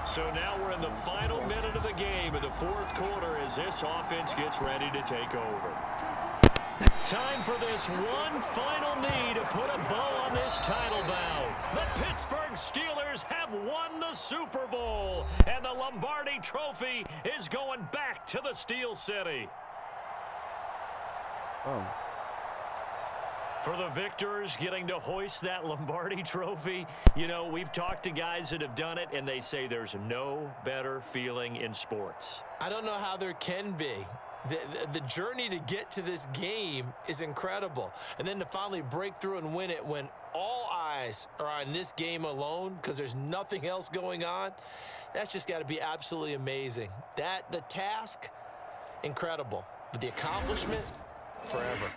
So now we're in the final minute of the game in the fourth quarter as this offense gets ready to take over. Time for this one final knee to put a bow on this title bout. The Pittsburgh Steelers have won the Super Bowl, and the Lombardi Trophy is going back to the Steel City. Oh. For the victors getting to hoist that Lombardi Trophy, you know, we've talked to guys that have done it, and they say there's no better feeling in sports. I don't know how there can be. The journey to get to this game is incredible. And then to finally break through and win it when all eyes are on this game alone because there's nothing else going on, that's just got to be absolutely amazing. The task, incredible. But the accomplishment, forever.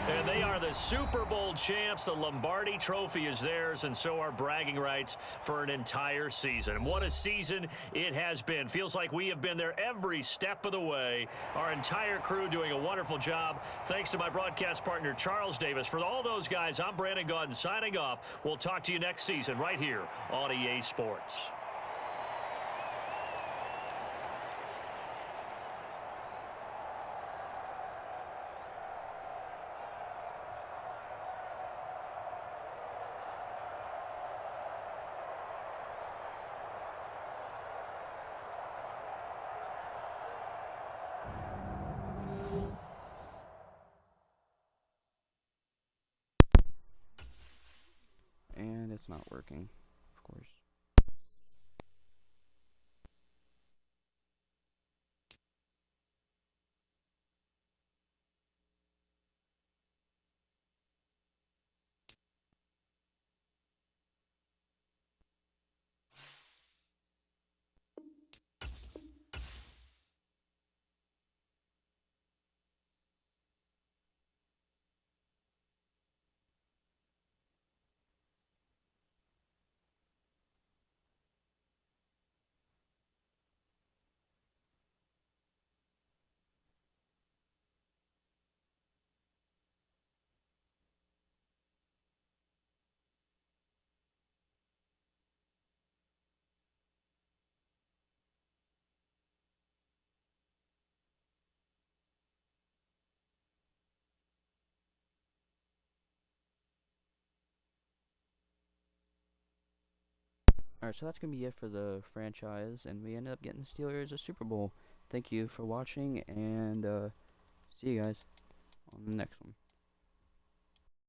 And they are the Super Bowl champs. The Lombardi Trophy is theirs, and so are bragging rights for an entire season. And what a season it has been. Feels like we have been there every step of the way. Our entire crew doing a wonderful job. Thanks to my broadcast partner, Charles Davis. For all those guys, I'm Brandon Gaudin signing off. We'll talk to you next season right here on EA Sports. And it's not working, of course. Alright, so that's going to be it for the franchise, and we ended up getting the Steelers a Super Bowl. Thank you for watching, and see you guys on the next one.